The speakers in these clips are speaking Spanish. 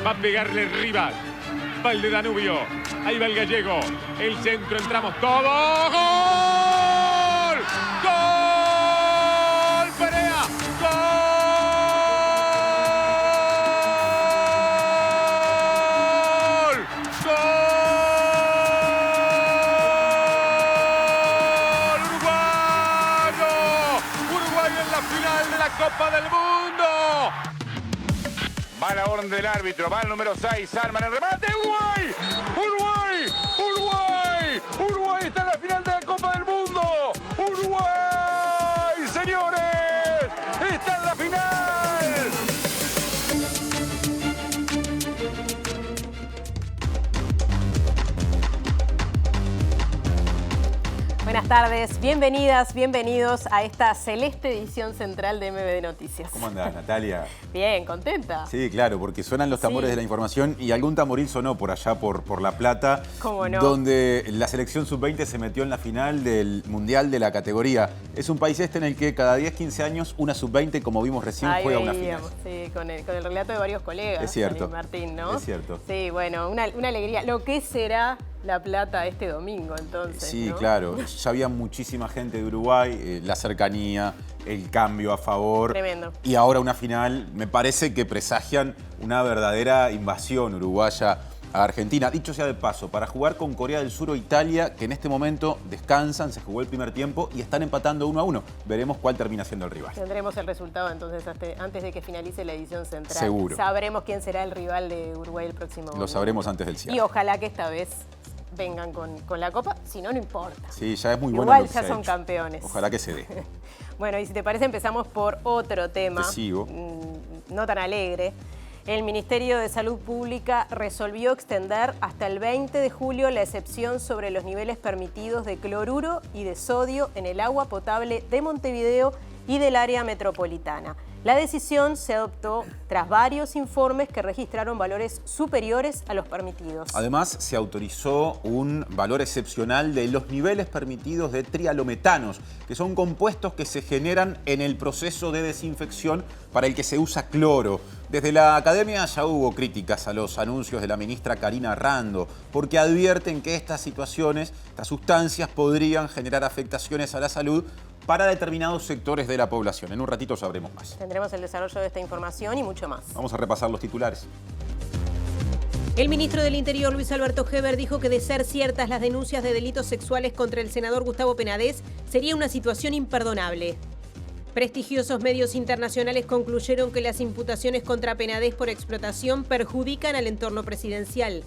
Va a pegarle Rivas. Va el de Danubio. Ahí va el gallego. El centro, entramos todos. ¡Gol! ¡Gol! ¡Perea! ¡Gol! ¡Gol! ¡Uruguayo! ¡Uruguay en la final de la Copa del Mundo! Va la orden del árbitro, va el número 6, arman el remate. ¡Uruguay! ¡Uruguay! ¡Uruguay! ¡Uruguay está en la final de la Copa del Mundo! ¡Uruguay, señores! ¡Está en la final! Buenas tardes, bienvenidas, bienvenidos a esta celeste edición central de MBD Noticias. ¿Cómo andás, Natalia? Bien, ¿contenta? Sí, claro, porque suenan los tambores de la información y algún tamboril sonó por allá, por La Plata, ¿Cómo no? Donde la selección sub-20 se metió en la final del Mundial de la categoría. Es un país en el que cada 10, 15 años una sub-20, como vimos recién, juega una final. Sí, con el relato de varios colegas. Es cierto. Martín, ¿no? Es cierto. Sí, bueno, una alegría. Lo que será La Plata este domingo, entonces, Sí, ¿no? claro. Ya había muchísima gente de Uruguay, la cercanía, el cambio a favor. Tremendo. Y ahora una final, me parece que presagian una verdadera invasión uruguaya a Argentina. Dicho sea de paso, para jugar con Corea del Sur o Italia, que en este momento descansan, se jugó el primer tiempo y están empatando 1-1. Veremos cuál termina siendo el rival. Tendremos el resultado entonces antes de que finalice la edición central. Seguro. Sabremos quién será el rival de Uruguay el próximo Lo domingo. sabremos antes del cierre. Y ojalá que esta vez vengan con la Copa, si no, no importa. Sí, ya es muy bueno. Igual lo que ya se ha son hecho. campeones. Ojalá que se dé. Bueno, y si te parece empezamos por otro tema. Te sigo. No tan alegre. El Ministerio de Salud Pública resolvió extender hasta el 20 de julio la excepción sobre los niveles permitidos de cloruro y de sodio en el agua potable de Montevideo y del área metropolitana. La decisión se adoptó tras varios informes que registraron valores superiores a los permitidos. Además, se autorizó un valor excepcional de los niveles permitidos de trialometanos, que son compuestos que se generan en el proceso de desinfección para el que se usa cloro. Desde la academia ya hubo críticas a los anuncios de la ministra Karina Rando, porque advierten que estas situaciones, estas sustancias, podrían generar afectaciones a la salud para determinados sectores de la población. En un ratito sabremos más. Tendremos el desarrollo de esta información y mucho más. Vamos a repasar los titulares. El ministro del Interior, Luis Alberto Heber, dijo que de ser ciertas las denuncias de delitos sexuales contra el senador Gustavo Penades, sería una situación imperdonable. Prestigiosos medios internacionales concluyeron que las imputaciones contra Penades por explotación perjudican al entorno presidencial.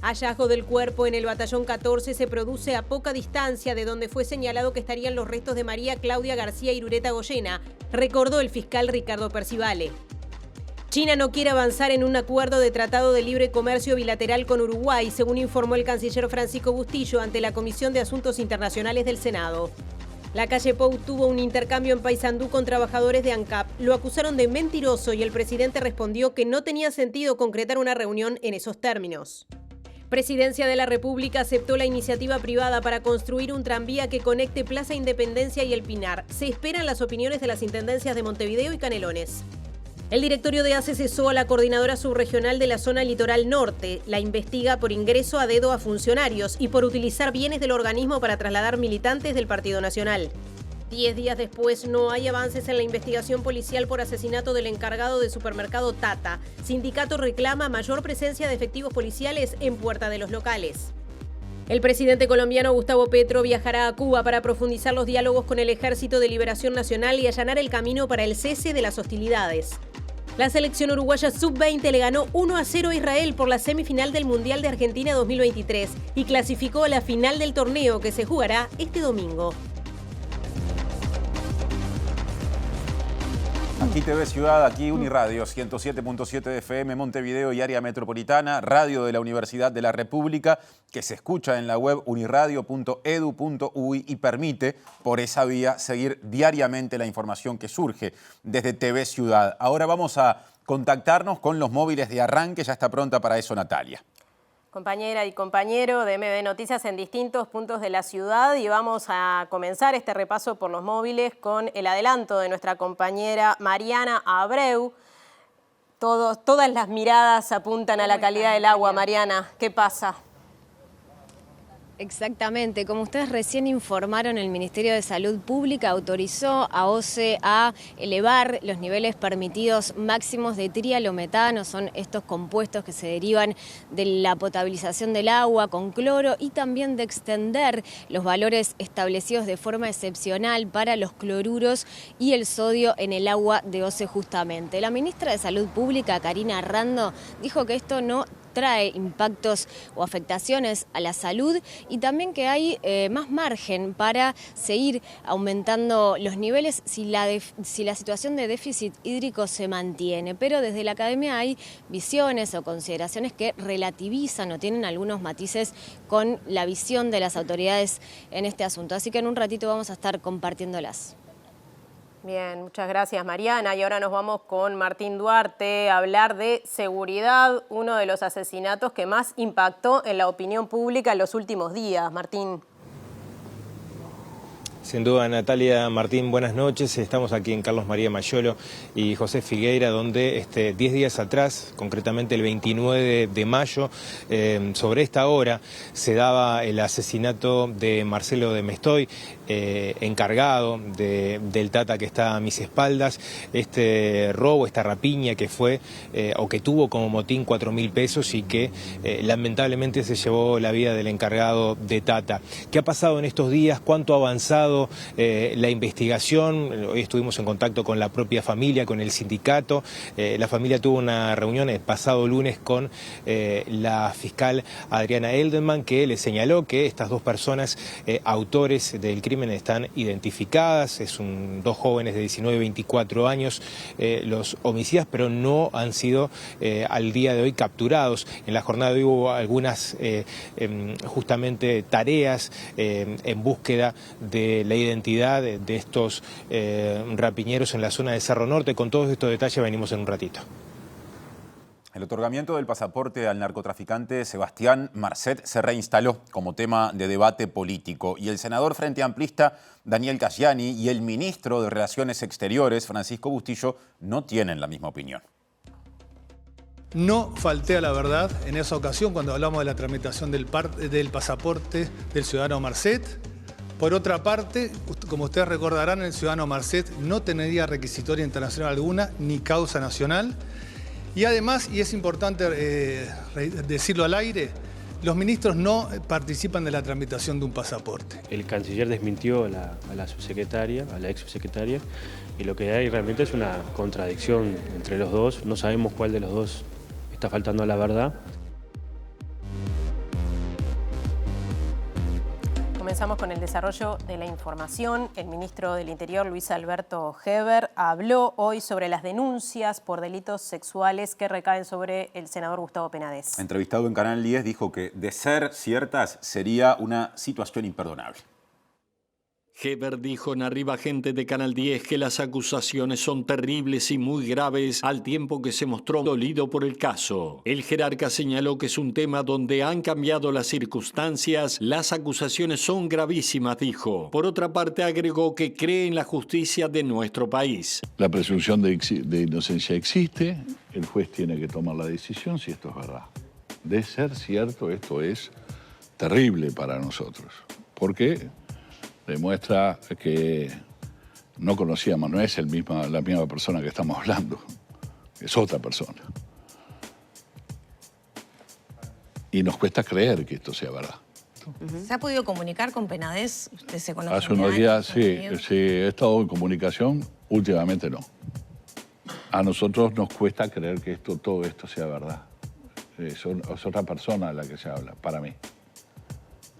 Hallazgo del cuerpo en el batallón 14 se produce a poca distancia de donde fue señalado que estarían los restos de María Claudia García Irureta Goyena, recordó el fiscal Ricardo Percivale. China no quiere avanzar en un acuerdo de tratado de libre comercio bilateral con Uruguay, según informó el canciller Francisco Bustillo ante la Comisión de Asuntos Internacionales del Senado. La calle Pou tuvo un intercambio en Paysandú con trabajadores de ANCAP. Lo acusaron de mentiroso y el presidente respondió que no tenía sentido concretar una reunión en esos términos. Presidencia de la República aceptó la iniciativa privada para construir un tranvía que conecte Plaza Independencia y El Pinar. Se esperan las opiniones de las intendencias de Montevideo y Canelones. El directorio de ACE cesó a la coordinadora subregional de la zona litoral norte. La investiga por ingreso a dedo a funcionarios y por utilizar bienes del organismo para trasladar militantes del Partido Nacional. 10 días después, no hay avances en la investigación policial por asesinato del encargado de supermercado Tata. Sindicato reclama mayor presencia de efectivos policiales en puerta de los locales. El presidente colombiano Gustavo Petro viajará a Cuba para profundizar los diálogos con el Ejército de Liberación Nacional y allanar el camino para el cese de las hostilidades. La selección uruguaya sub-20 le ganó 1-0 a Israel por la semifinal del Mundial de Argentina 2023 y clasificó a la final del torneo que se jugará este domingo. Aquí TV Ciudad, aquí Uniradio, 107.7 de FM, Montevideo y área metropolitana, radio de la Universidad de la República, que se escucha en la web uniradio.edu.uy y permite, por esa vía, seguir diariamente la información que surge desde TV Ciudad. Ahora vamos a contactarnos con los móviles de arranque, ya está pronta para eso Natalia. Compañera y compañero de MB Noticias en distintos puntos de la ciudad, y vamos a comenzar este repaso por los móviles con el adelanto de nuestra compañera Mariana Abreu. Todas las miradas apuntan a la calidad del agua. Mariana, ¿qué pasa? Exactamente, como ustedes recién informaron, el Ministerio de Salud Pública autorizó a OCE a elevar los niveles permitidos máximos de trialometano, son estos compuestos que se derivan de la potabilización del agua con cloro, y también de extender los valores establecidos de forma excepcional para los cloruros y el sodio en el agua de OCE justamente. La ministra de Salud Pública, Karina Rando, dijo que esto no trae impactos o afectaciones a la salud, y también que hay más margen para seguir aumentando los niveles si la situación de déficit hídrico se mantiene. Pero desde la academia hay visiones o consideraciones que relativizan o tienen algunos matices con la visión de las autoridades en este asunto. Así que en un ratito vamos a estar compartiéndolas. Bien, muchas gracias Mariana. Y ahora nos vamos con Martín Duarte a hablar de seguridad, uno de los asesinatos que más impactó en la opinión pública en los últimos días. Martín. Sin duda, Natalia, Martín, buenas noches. Estamos aquí en Carlos María Mayolo y José Figueira, donde 10 días atrás, concretamente el 29 de mayo, sobre esta hora, se daba el asesinato de Marcelo de Mestoy, encargado del Tata que está a mis espaldas. Este robo, esta rapiña que fue, o que tuvo como motín 4.000 pesos y que lamentablemente se llevó la vida del encargado de Tata. ¿Qué ha pasado en estos días? ¿Cuánto ha avanzado la investigación? Hoy estuvimos en contacto con la propia familia, con el sindicato. La familia tuvo una reunión el pasado lunes con la fiscal Adriana Eldenman, que le señaló que estas dos personas autores del crimen están identificadas. Dos jóvenes de 19 y 24 años los homicidas, pero no han sido al día de hoy capturados. En la jornada de hoy hubo algunas justamente tareas en búsqueda de la identidad de estos rapiñeros en la zona de Cerro Norte. Con todos estos detalles venimos en un ratito. El otorgamiento del pasaporte al narcotraficante Sebastián Marcet se reinstaló como tema de debate político, y el senador frente amplista Daniel Casciani y el ministro de Relaciones Exteriores Francisco Bustillo no tienen la misma opinión. No falté a la verdad en esa ocasión cuando hablamos de la tramitación del pasaporte del ciudadano Marcet. Por otra parte, como ustedes recordarán, el ciudadano Marcet no tendría requisitoria internacional alguna ni causa nacional. Y además, y es importante decirlo al aire, los ministros no participan de la tramitación de un pasaporte. El canciller desmintió a la subsecretaria, a la ex subsecretaria, y lo que hay realmente es una contradicción entre los dos. No sabemos cuál de los dos está faltando a la verdad. Comenzamos con el desarrollo de la información. El ministro del Interior, Luis Alberto Heber, habló hoy sobre las denuncias por delitos sexuales que recaen sobre el senador Gustavo Penades. Entrevistado en Canal 10, dijo que, de ser ciertas, sería una situación imperdonable. Heber dijo en Arriba Gente de Canal 10 que las acusaciones son terribles y muy graves, al tiempo que se mostró dolido por el caso. El jerarca señaló que es un tema donde han cambiado las circunstancias. Las acusaciones son gravísimas, dijo. Por otra parte, agregó que cree en la justicia de nuestro país. La presunción de inocencia existe. El juez tiene que tomar la decisión si esto es verdad. De ser cierto, esto es terrible para nosotros. ¿Por qué? Demuestra que no conocíamos, no es la misma persona que estamos hablando, es otra persona. Y nos cuesta creer que esto sea verdad. ¿Se ha podido comunicar con Penades? ¿Usted se conoce? Hace unos días sí, he estado en comunicación, últimamente no. A nosotros nos cuesta creer que todo esto sea verdad. Es otra persona a la que se habla, para mí.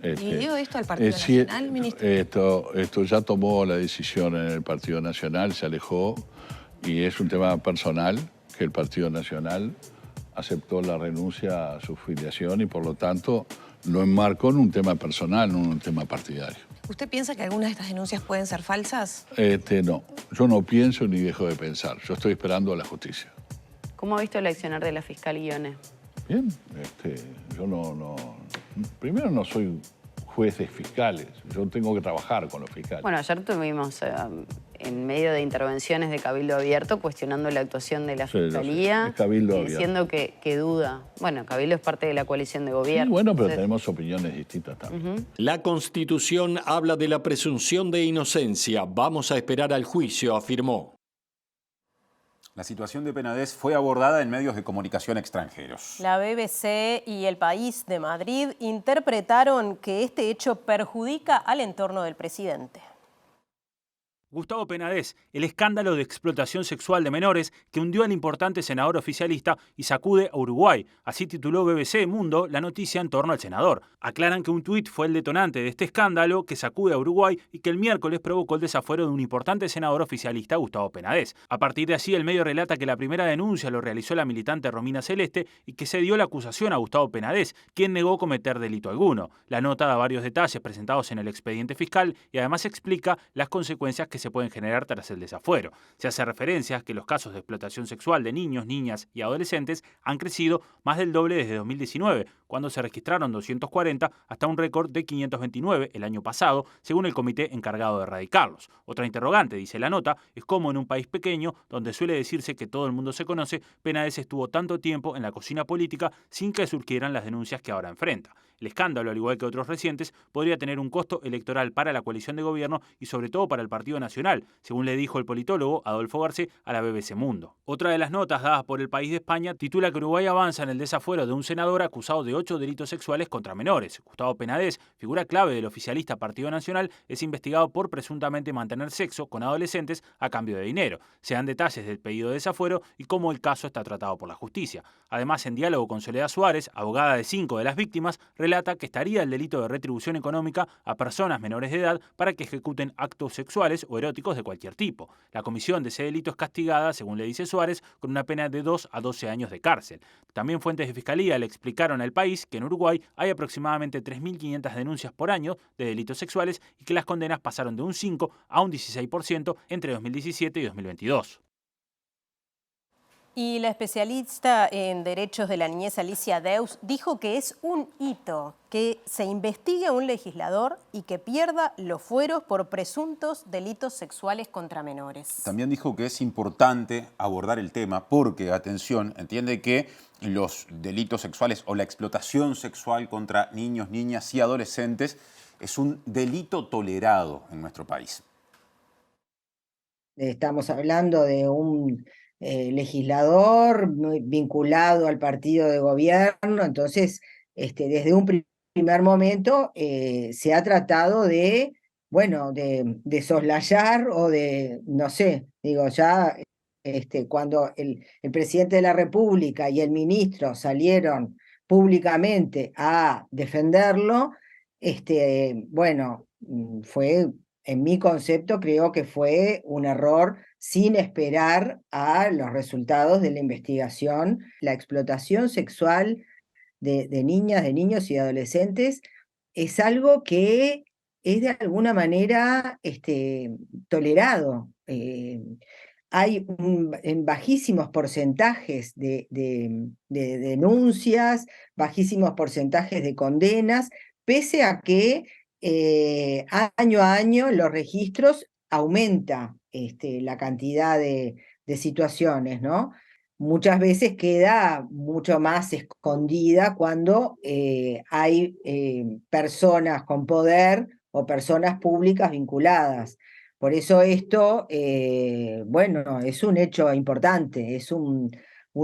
¿Y dio esto al Partido Nacional, ministro? Esto ya tomó la decisión en el Partido Nacional, se alejó, y es un tema personal que el Partido Nacional aceptó la renuncia a su filiación y por lo tanto lo enmarcó en un tema personal, no en un tema partidario. ¿Usted piensa que algunas de estas denuncias pueden ser falsas? No, yo no pienso ni dejo de pensar, yo estoy esperando a la justicia. ¿Cómo ha visto el accionar de la fiscal Ione? Bien, yo primero no soy juez de fiscales, yo tengo que trabajar con los fiscales. Bueno, ayer tuvimos en medio de intervenciones de Cabildo Abierto cuestionando la actuación de la Fiscalía, diciendo que duda. Bueno, Cabildo es parte de la coalición de gobierno. Sí, bueno, pero tenemos opiniones distintas también. La Constitución habla de la presunción de inocencia. Vamos a esperar al juicio, afirmó. La situación de Penedès fue abordada en medios de comunicación extranjeros. La BBC y El País de Madrid interpretaron que este hecho perjudica al entorno del presidente. Gustavo Penedès, el escándalo de explotación sexual de menores que hundió al importante senador oficialista y sacude a Uruguay. Así tituló BBC Mundo la noticia en torno al senador. Aclaran que un tuit fue el detonante de este escándalo que sacude a Uruguay y que el miércoles provocó el desafuero de un importante senador oficialista, Gustavo Penedès. A partir de allí, el medio relata que la primera denuncia lo realizó la militante Romina Celeste y que se dio la acusación a Gustavo Penedès, quien negó cometer delito alguno. La nota da varios detalles presentados en el expediente fiscal y además explica las consecuencias que se pueden generar tras el desafuero. Se hace referencia a que los casos de explotación sexual de niños, niñas y adolescentes han crecido más del doble desde 2019, cuando se registraron 240 hasta un récord de 529 el año pasado, según el comité encargado de erradicarlos. Otra interrogante, dice la nota, es cómo en un país pequeño, donde suele decirse que todo el mundo se conoce, Penedès estuvo tanto tiempo en la cocina política sin que surgieran las denuncias que ahora enfrenta. El escándalo, al igual que otros recientes, podría tener un costo electoral para la coalición de gobierno y sobre todo para el Partido Nacional, según le dijo el politólogo Adolfo Garcé a la BBC Mundo. Otra de las notas dadas por El País de España titula que Uruguay avanza en el desafuero de un senador acusado de 8 delitos sexuales contra menores. Gustavo Penedès, figura clave del oficialista Partido Nacional, es investigado por presuntamente mantener sexo con adolescentes a cambio de dinero. Se dan detalles del pedido de desafuero y cómo el caso está tratado por la justicia. Además, en diálogo con Soledad Suárez, abogada de 5 de las víctimas, relata que estaría el delito de retribución económica a personas menores de edad para que ejecuten actos sexuales o eróticos de cualquier tipo. La comisión de ese delito es castigada, según le dice Suárez, con una pena de 2 a 12 años de cárcel. También fuentes de fiscalía le explicaron al País que en Uruguay hay aproximadamente 3.500 denuncias por año de delitos sexuales y que las condenas pasaron de un 5 a un 16% entre 2017 y 2022. Y la especialista en derechos de la niñez Alicia Deus dijo que es un hito que se investigue a un legislador y que pierda los fueros por presuntos delitos sexuales contra menores. También dijo que es importante abordar el tema porque, atención, entiende que los delitos sexuales o la explotación sexual contra niños, niñas y adolescentes es un delito tolerado en nuestro país. Estamos hablando de un legislador vinculado al partido de gobierno, entonces desde un primer momento se ha tratado de, bueno, de soslayar o de, no sé, digo, ya cuando el presidente de la República y el ministro salieron públicamente a defenderlo, bueno, fue, en mi concepto, creo que fue un error sin esperar a los resultados de la investigación. La explotación sexual de niñas, de niños y de adolescentes es algo que es de alguna manera tolerado. Hay en bajísimos porcentajes de denuncias, bajísimos porcentajes de condenas, pese a que año a año los registros aumenta la cantidad de situaciones, ¿no? Muchas veces queda mucho más escondida cuando hay personas con poder o personas públicas vinculadas. Por eso esto, bueno, es un hecho importante, es un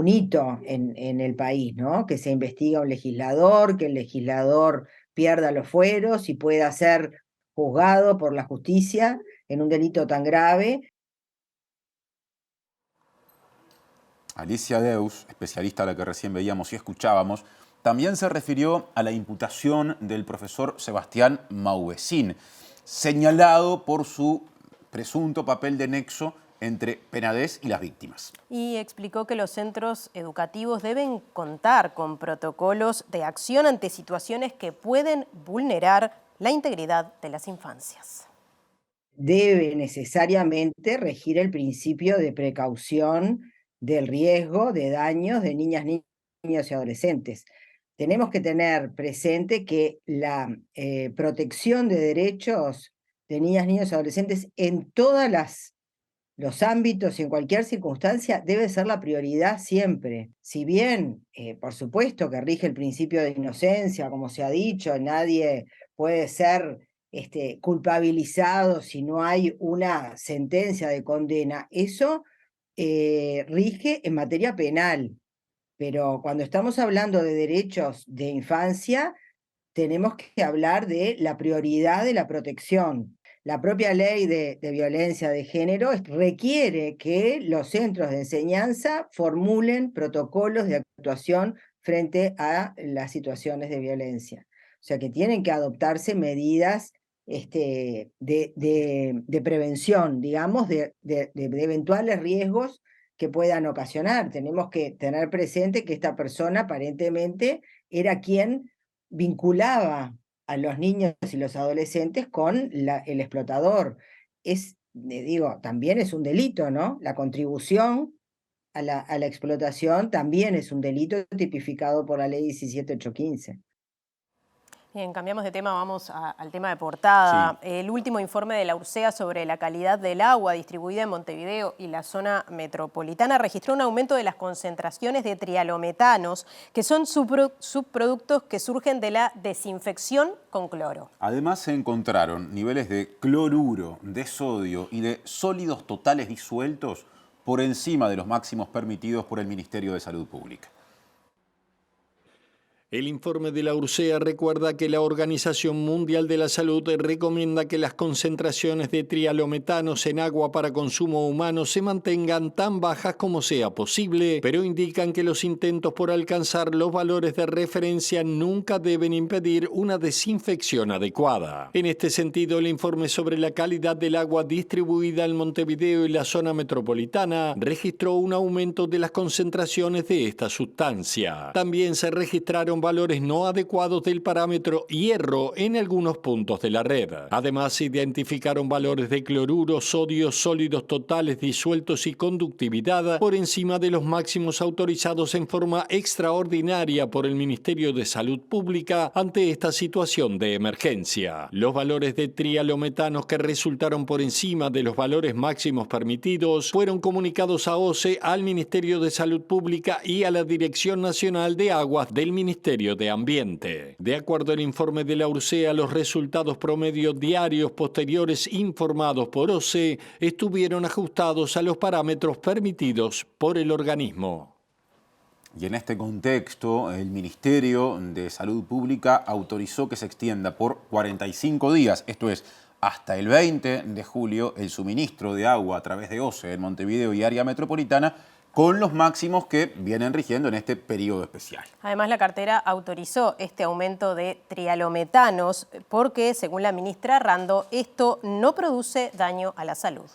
hito en el país, ¿no? Que se investiga un legislador, que el legislador pierda los fueros y pueda ser juzgado por la justicia en un delito tan grave. Alicia Deus, especialista a la que recién veíamos y escuchábamos, también se refirió a la imputación del profesor Sebastián Mauvecín, señalado por su presunto papel de nexo entre Penedès y las víctimas. Y explicó que los centros educativos deben contar con protocolos de acción ante situaciones que pueden vulnerar la integridad de las infancias. Debe necesariamente regir el principio de precaución del riesgo de daños de niñas, niños niños y adolescentes. Tenemos que tener presente que la protección de derechos de niñas, niños y adolescentes en todos los ámbitos y en cualquier circunstancia debe ser la prioridad siempre. Si bien, por supuesto, que rige el principio de inocencia, como se ha dicho, nadie puede ser culpabilizado si no hay una sentencia de condena, eso rige en materia penal. Pero cuando estamos hablando de derechos de infancia, tenemos que hablar de la prioridad de la protección. La propia ley de violencia de género requiere que los centros de enseñanza formulen protocolos de actuación frente a las situaciones de violencia. O sea que tienen que adoptarse medidas de prevención, digamos, de eventuales riesgos que puedan ocasionar. Tenemos que tener presente que esta persona aparentemente era quien vinculaba a los niños y los adolescentes con el explotador. También es un delito, ¿no? La contribución a la explotación también es un delito tipificado por la ley 17815. Bien, cambiamos de tema, vamos al tema de portada. Sí. El último informe de la URSEA sobre la calidad del agua distribuida en Montevideo y la zona metropolitana registró un aumento de las concentraciones de trialometanos, que son subproductos que surgen de la desinfección con cloro. Además se encontraron niveles de cloruro, de sodio y de sólidos totales disueltos por encima de los máximos permitidos por el Ministerio de Salud Pública. El informe de la URSEA recuerda que la Organización Mundial de la Salud recomienda que las concentraciones de trialometanos en agua para consumo humano se mantengan tan bajas como sea posible, pero indican que los intentos por alcanzar los valores de referencia nunca deben impedir una desinfección adecuada. En este sentido, el informe sobre la calidad del agua distribuida en Montevideo y la zona metropolitana registró un aumento de las concentraciones de esta sustancia. También se registraron valores no adecuados del parámetro hierro en algunos puntos de la red. Además, se identificaron valores de cloruro, sodio, sólidos totales disueltos y conductividad por encima de los máximos autorizados en forma extraordinaria por el Ministerio de Salud Pública ante esta situación de emergencia. Los valores de trialometanos que resultaron por encima de los valores máximos permitidos fueron comunicados a OCE, al Ministerio de Salud Pública y a la Dirección Nacional de Aguas del Ministerio de Ambiente. De acuerdo al informe de la URSEA, los resultados promedio diarios posteriores informados por OCE estuvieron ajustados a los parámetros permitidos por el organismo. Y en este contexto, el Ministerio de Salud Pública autorizó que se extienda por 45 días, esto es, hasta el 20 de julio, el suministro de agua a través de OCE en Montevideo y área metropolitana, con los máximos que vienen rigiendo en este periodo especial. Además, la cartera autorizó este aumento de trialometanos porque, según la ministra Rando, esto no produce daño a la salud.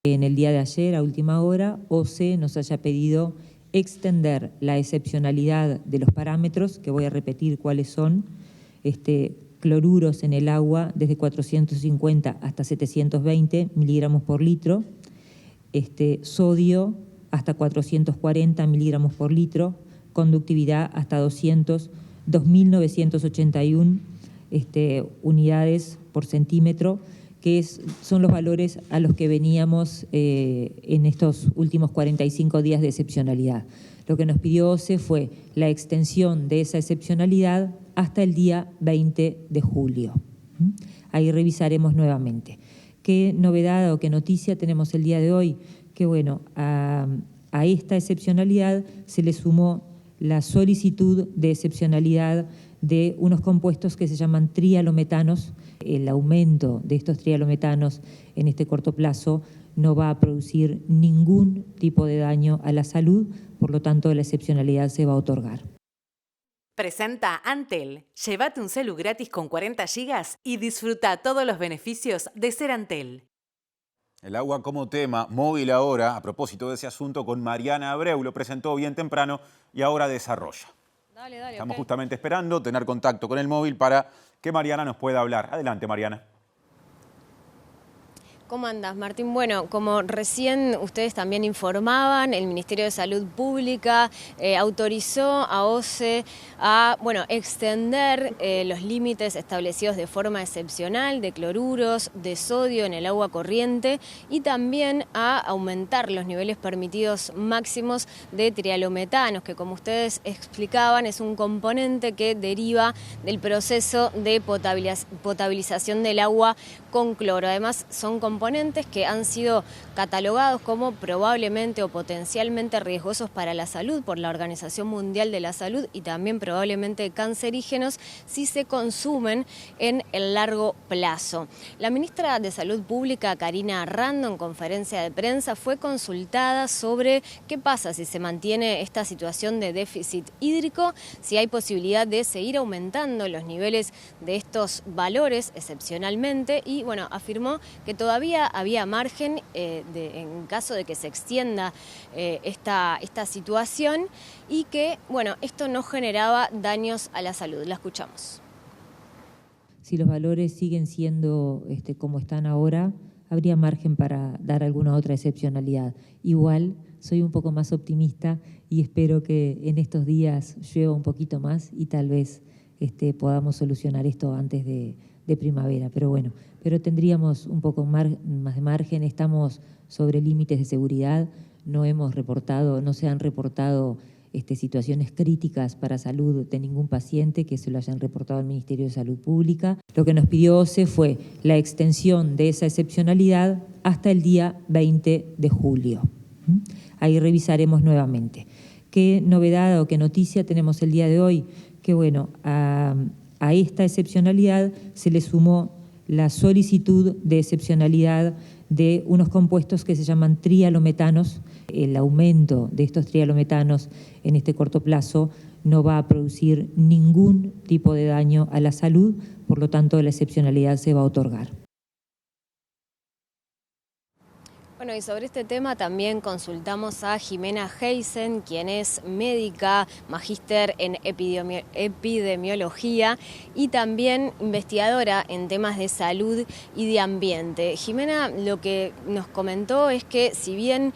En el día de ayer, a última hora, OCE nos haya pedido extender la excepcionalidad de los parámetros, que voy a repetir cuáles son, cloruros en el agua desde 450 hasta 720 miligramos por litro, sodio hasta 440 miligramos por litro, conductividad hasta 2.981 unidades por centímetro, que son los valores a los que veníamos en estos últimos 45 días de excepcionalidad. Lo que nos pidió OCE fue la extensión de esa excepcionalidad hasta el día 20 de julio. Ahí revisaremos nuevamente. ¿Qué novedad o qué noticia tenemos el día de hoy? Que bueno, a esta excepcionalidad se le sumó la solicitud de excepcionalidad de unos compuestos que se llaman trialometanos. El aumento de estos trialometanos en este corto plazo no va a producir ningún tipo de daño a la salud, por lo tanto la excepcionalidad se va a otorgar. Presenta Antel. Llévate un celu gratis con 40 GB y disfruta todos los beneficios de ser Antel. El agua como tema, móvil ahora, a propósito de ese asunto, con Mariana Abreu, lo presentó bien temprano y ahora desarrolla. Dale, Estamos justamente esperando tener contacto con el móvil para que Mariana nos pueda hablar. Adelante, Mariana. ¿Cómo andás, Martín? Bueno, como recién ustedes también informaban, el Ministerio de Salud Pública autorizó a OCE a extender los límites establecidos de forma excepcional de cloruros, de sodio en el agua corriente y también a aumentar los niveles permitidos máximos de trialometanos, que como ustedes explicaban es un componente que deriva del proceso de potabilización del agua con cloro. Además, son componentes que han sido catalogados como probablemente o potencialmente riesgosos para la salud por la Organización Mundial de la Salud y también probablemente cancerígenos si se consumen en el largo plazo. La ministra de Salud Pública, Karina Rando, en conferencia de prensa, fue consultada sobre qué pasa si se mantiene esta situación de déficit hídrico, si hay posibilidad de seguir aumentando los niveles de estos valores excepcionalmente y afirmó que todavía había margen en caso de que se extienda esta situación y que esto no generaba daños a la salud. La escuchamos. Si los valores siguen siendo como están ahora, habría margen para dar alguna otra excepcionalidad. Igual soy un poco más optimista y espero que en estos días llueva un poquito más y tal vez podamos solucionar esto antes de primavera, pero tendríamos un poco más de margen. Estamos sobre límites de seguridad, no se han reportado situaciones críticas para salud de ningún paciente que se lo hayan reportado al Ministerio de Salud Pública. Lo que nos pidió OCE fue la extensión de esa excepcionalidad hasta el día 20 de julio. Ahí revisaremos nuevamente. ¿Qué novedad o qué noticia tenemos el día de hoy? Que a esta excepcionalidad se le sumó la solicitud de excepcionalidad de unos compuestos que se llaman trialometanos. El aumento de estos trialometanos en este corto plazo no va a producir ningún tipo de daño a la salud, por lo tanto la excepcionalidad se va a otorgar. Y sobre este tema también consultamos a Jimena Heisen, quien es médica, magíster en epidemiología y también investigadora en temas de salud y de ambiente. Jimena lo que nos comentó es que si bien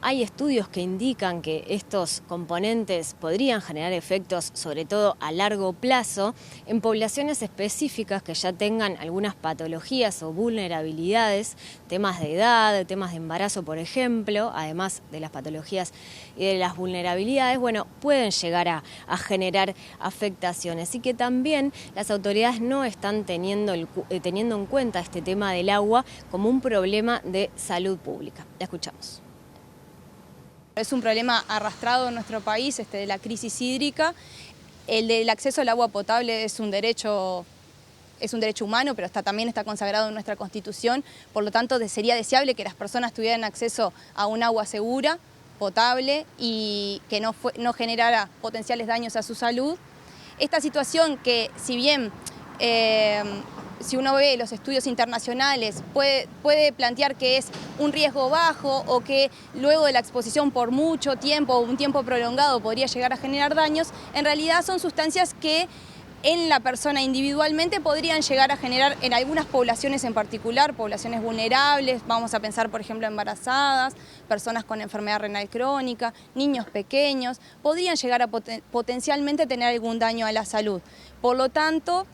hay estudios que indican que estos componentes podrían generar efectos sobre todo a largo plazo, en poblaciones específicas que ya tengan algunas patologías o vulnerabilidades, temas de edad, temas de embarazo, por ejemplo, además de las patologías y de las vulnerabilidades, pueden llegar a generar afectaciones y que también las autoridades no están teniendo en cuenta este tema del agua como un problema de salud pública. La escuchamos. Es un problema arrastrado en nuestro país, de la crisis hídrica. El del acceso al agua potable es un derecho humano, pero también está consagrado en nuestra Constitución, por lo tanto sería deseable que las personas tuvieran acceso a un agua segura, potable y que no generara potenciales daños a su salud. Esta situación que, si bien si uno ve los estudios internacionales, puede plantear que es un riesgo bajo o que luego de la exposición por mucho tiempo o un tiempo prolongado podría llegar a generar daños, en realidad son sustancias que en la persona individualmente podrían llegar a generar en algunas poblaciones en particular, poblaciones vulnerables, vamos a pensar por ejemplo embarazadas, personas con enfermedad renal crónica, niños pequeños, podrían llegar a potencialmente tener algún daño a la salud. Por lo tanto,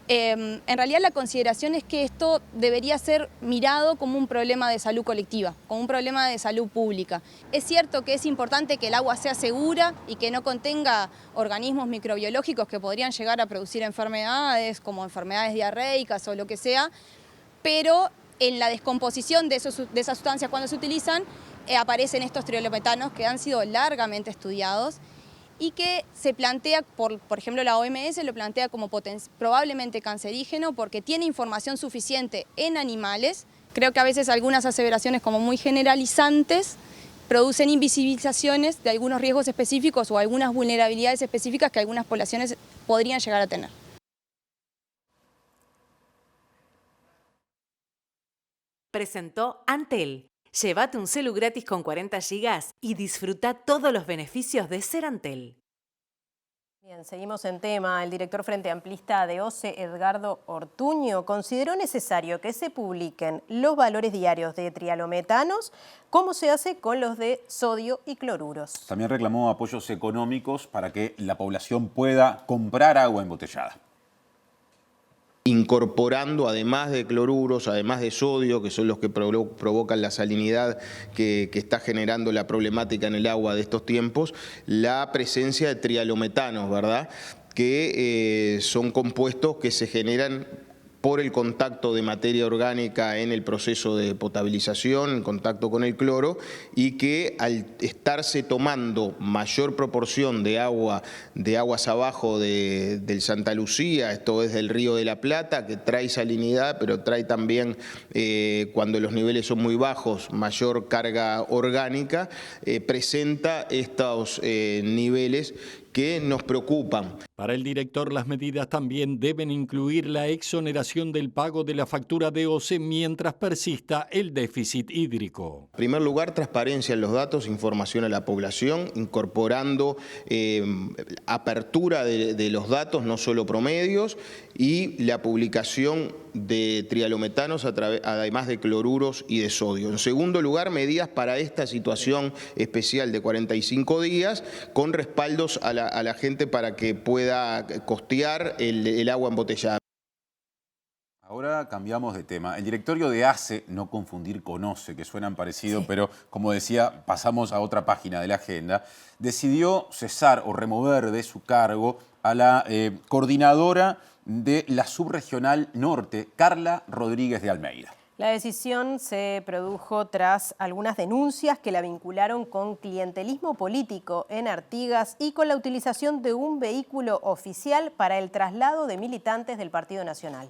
en realidad la consideración es que esto debería ser mirado como un problema de salud colectiva, como un problema de salud pública. Es cierto que es importante que el agua sea segura y que no contenga organismos microbiológicos que podrían llegar a producir enfermedades, como enfermedades diarreicas o lo que sea, pero en la descomposición de esas sustancias cuando se utilizan aparecen estos trialometanos que han sido largamente estudiados y que se plantea, por ejemplo la OMS lo plantea como probablemente cancerígeno porque tiene información suficiente en animales. Creo que a veces algunas aseveraciones como muy generalizantes producen invisibilizaciones de algunos riesgos específicos o algunas vulnerabilidades específicas que algunas poblaciones podrían llegar a tener. Presentó Antel. Llévate un celu gratis con 40 GB y disfruta todos los beneficios de ser Antel. Bien, seguimos en tema. El director Frente Amplista de OCE, Edgardo Ortuño, consideró necesario que se publiquen los valores diarios de trialometanos, como se hace con los de sodio y cloruros. También reclamó apoyos económicos para que la población pueda comprar agua embotellada. Incorporando, además de cloruros, además de sodio, que son los que provocan la salinidad que está generando la problemática en el agua de estos tiempos, la presencia de trialometanos, ¿verdad? Que son compuestos que se generan por el contacto de materia orgánica en el proceso de potabilización, en contacto con el cloro, y que al estarse tomando mayor proporción de aguas abajo del Santa Lucía, esto es del Río de la Plata, que trae salinidad, pero trae también, cuando los niveles son muy bajos, mayor carga orgánica, presenta estos niveles que nos preocupan. Para el director, las medidas también deben incluir la exoneración del pago de la factura de OCE mientras persista el déficit hídrico. En primer lugar, transparencia en los datos, información a la población, incorporando apertura de los datos, no solo promedios, y la publicación de trialometanos además de cloruros y de sodio. En segundo lugar, medidas para esta situación especial de 45 días con respaldos a la gente para que pueda costear el agua embotellada. Ahora cambiamos de tema. El directorio de ACE, no confundir con OCE, que suenan parecidos, pero como decía, pasamos a otra página de la agenda, decidió cesar o remover de su cargo a la coordinadora de la subregional norte, Carla Rodríguez de Almeida. La decisión se produjo tras algunas denuncias que la vincularon con clientelismo político en Artigas y con la utilización de un vehículo oficial para el traslado de militantes del Partido Nacional.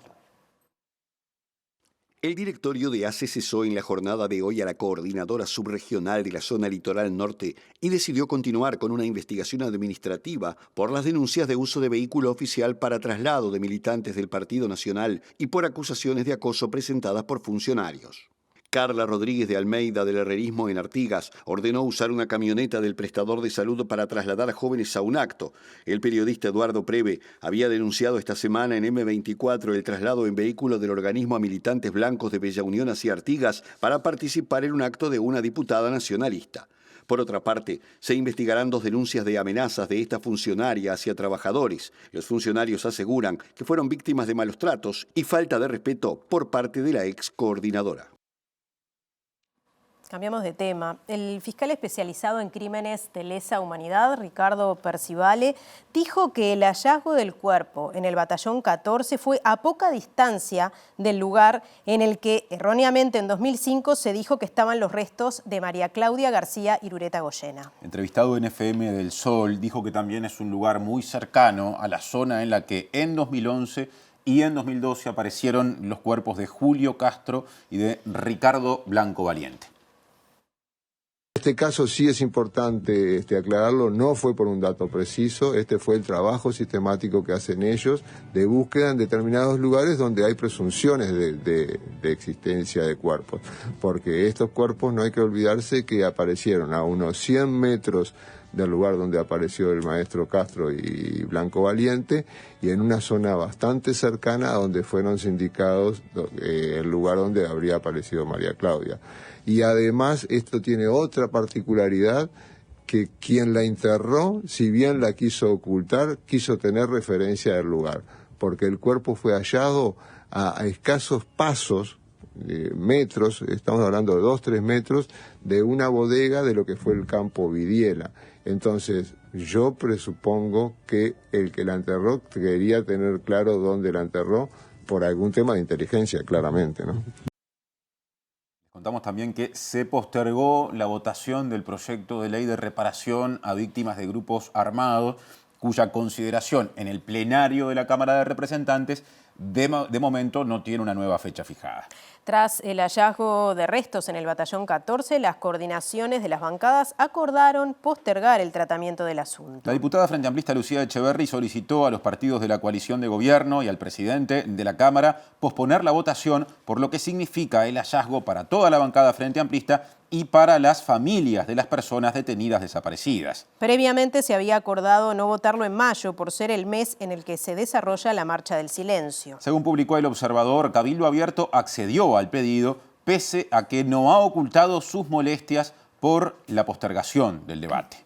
El directorio de ACE cesó en la jornada de hoy a la coordinadora subregional de la zona litoral norte y decidió continuar con una investigación administrativa por las denuncias de uso de vehículo oficial para traslado de militantes del Partido Nacional y por acusaciones de acoso presentadas por funcionarios. Carla Rodríguez de Almeida, del Herrerismo en Artigas, ordenó usar una camioneta del prestador de salud para trasladar a jóvenes a un acto. El periodista Eduardo Preve había denunciado esta semana en M24 el traslado en vehículo del organismo a militantes blancos de Bella Unión hacia Artigas para participar en un acto de una diputada nacionalista. Por otra parte, se investigarán 2 denuncias de amenazas de esta funcionaria hacia trabajadores. Los funcionarios aseguran que fueron víctimas de malos tratos y falta de respeto por parte de la ex coordinadora. Cambiamos de tema. El fiscal especializado en crímenes de lesa humanidad, Ricardo Percivale, dijo que el hallazgo del cuerpo en el batallón 14 fue a poca distancia del lugar en el que erróneamente en 2005 se dijo que estaban los restos de María Claudia García Irureta Goyena. Entrevistado en FM del Sol, dijo que también es un lugar muy cercano a la zona en la que en 2011 y en 2012 aparecieron los cuerpos de Julio Castro y de Ricardo Blanco Valiente. Este caso sí es importante aclararlo, no fue por un dato preciso, este fue el trabajo sistemático que hacen ellos de búsqueda en determinados lugares donde hay presunciones de existencia de cuerpos, porque estos cuerpos no hay que olvidarse que aparecieron a unos 100 metros del lugar donde apareció el maestro Castro y Blanco Valiente y en una zona bastante cercana a donde fueron sindicados el lugar donde habría aparecido María Claudia. Y además esto tiene otra particularidad, que quien la enterró, si bien la quiso ocultar, quiso tener referencia del lugar, porque el cuerpo fue hallado a escasos pasos, metros, estamos hablando de 2-3 metros, de una bodega de lo que fue el campo Vidiela. Entonces, yo presupongo que el que la enterró quería tener claro dónde la enterró por algún tema de inteligencia, claramente, ¿no? Contamos también que se postergó la votación del proyecto de ley de reparación a víctimas de grupos armados, cuya consideración en el plenario de la Cámara de Representantes de momento no tiene una nueva fecha fijada. Tras el hallazgo de restos en el batallón 14, las coordinaciones de las bancadas acordaron postergar el tratamiento del asunto. La diputada Frente Amplista Lucía Echeverri solicitó a los partidos de la coalición de gobierno y al presidente de la Cámara posponer la votación por lo que significa el hallazgo para toda la bancada Frente Amplista y para las familias de las personas detenidas desaparecidas. Previamente se había acordado no votarlo en mayo por ser el mes en el que se desarrolla la Marcha del Silencio. Según publicó El Observador, Cabildo Abierto accedió al pedido pese a que no ha ocultado sus molestias por la postergación del debate.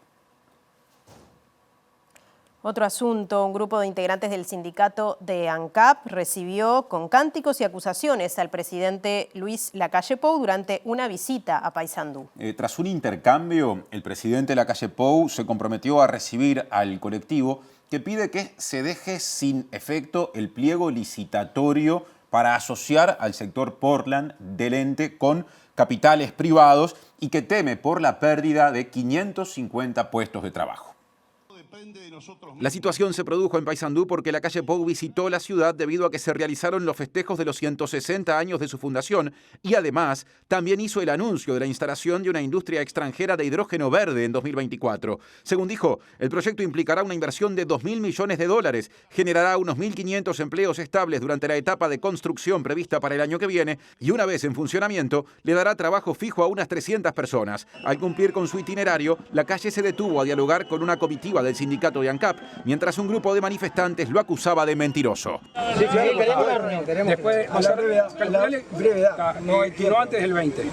Otro asunto, un grupo de integrantes del sindicato de ANCAP recibió con cánticos y acusaciones al presidente Luis Lacalle Pou durante una visita a Paysandú. Tras un intercambio, el presidente Lacalle Pou se comprometió a recibir al colectivo que pide que se deje sin efecto el pliego licitatorio para asociar al sector Portland del ente con capitales privados y que teme por la pérdida de 550 puestos de trabajo. La situación se produjo en Paysandú porque Lacalle Pou visitó la ciudad debido a que se realizaron los festejos de los 160 años de su fundación y además también hizo el anuncio de la instalación de una industria extranjera de hidrógeno verde en 2024. Según dijo, el proyecto implicará una inversión de 2.000 millones de dólares, generará unos 1.500 empleos estables durante la etapa de construcción prevista para el año que viene y una vez en funcionamiento le dará trabajo fijo a unas 300 personas. Al cumplir con su itinerario, Lacalle se detuvo a dialogar con una comitiva del sindicato de ANCAP, mientras un grupo de manifestantes lo acusaba de mentiroso. Sí, queremos. Después, brevedad. No hay tiempo. No antes del 20.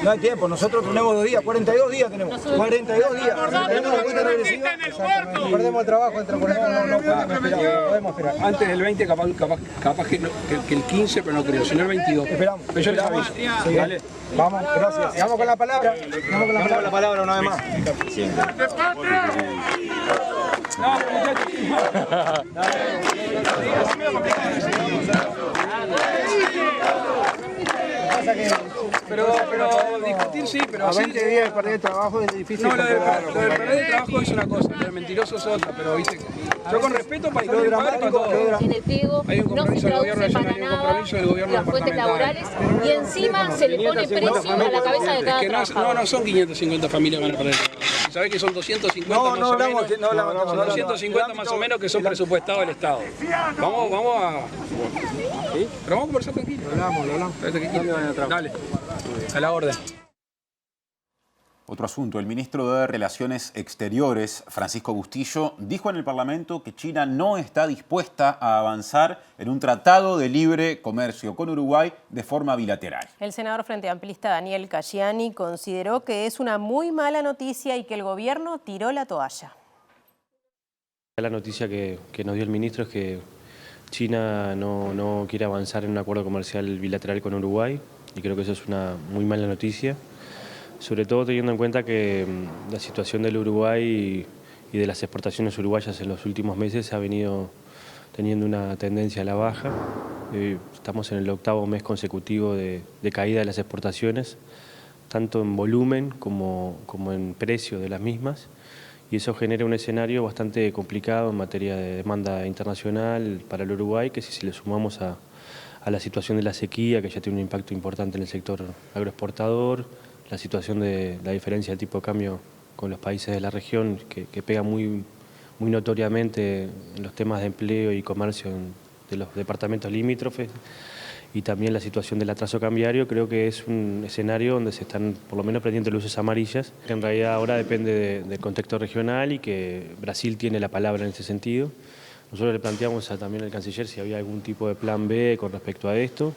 No hay tiempo. Nosotros tenemos 2 días, 42 días tenemos. 42 días. Perdemos el trabajo entre no podemos esperar. Antes del 20, capaz que el 15, pero no creo. Sino el 22. Esperamos. Pero yo les aviso. Sí, dale. Vamos, gracias. Sigamos con la palabra. Sigamos con la palabra una vez más. No, pero discutir sí, pero a 20 días de perder el trabajo es difícil. No, lo de perder el trabajo es una cosa, lo de mentiroso es otra, pero viste que yo con respeto para lo dramático en el pliego no se traduce para nada las fuentes laborales y encima se le pone precio a la cabeza de cada trabajador. No son 550 familias que van a perder. ¿Sabés que son 250 más o menos? Son 250 más o menos que son presupuestados del Estado. Vamos a... ¿Sí? Pero vamos a conversar tranquilo. Lo hablamos. Dale, a la orden. Otro asunto, el ministro de Relaciones Exteriores, Francisco Bustillo, dijo en el Parlamento que China no está dispuesta a avanzar en un tratado de libre comercio con Uruguay de forma bilateral. El senador Frente Amplista Daniel Cayani consideró que es una muy mala noticia y que el gobierno tiró la toalla. La noticia que nos dio el ministro es que China no quiere avanzar en un acuerdo comercial bilateral con Uruguay y creo que eso es una muy mala noticia. Sobre todo teniendo en cuenta que la situación del Uruguay y de las exportaciones uruguayas en los últimos meses ha venido teniendo una tendencia a la baja. Estamos en el 8º mes consecutivo de caída de las exportaciones, tanto en volumen como en precio de las mismas, y eso genera un escenario bastante complicado en materia de demanda internacional para el Uruguay, que si le sumamos a la situación de la sequía, que ya tiene un impacto importante en el sector agroexportador, la situación de la diferencia del tipo de cambio con los países de la región, que pega muy notoriamente en los temas de empleo y comercio de los departamentos limítrofes, y también la situación del atraso cambiario, creo que es un escenario donde se están por lo menos prendiendo luces amarillas, que en realidad ahora depende del contexto regional y que Brasil tiene la palabra en ese sentido. Nosotros le planteamos también al canciller si había algún tipo de plan B con respecto a esto.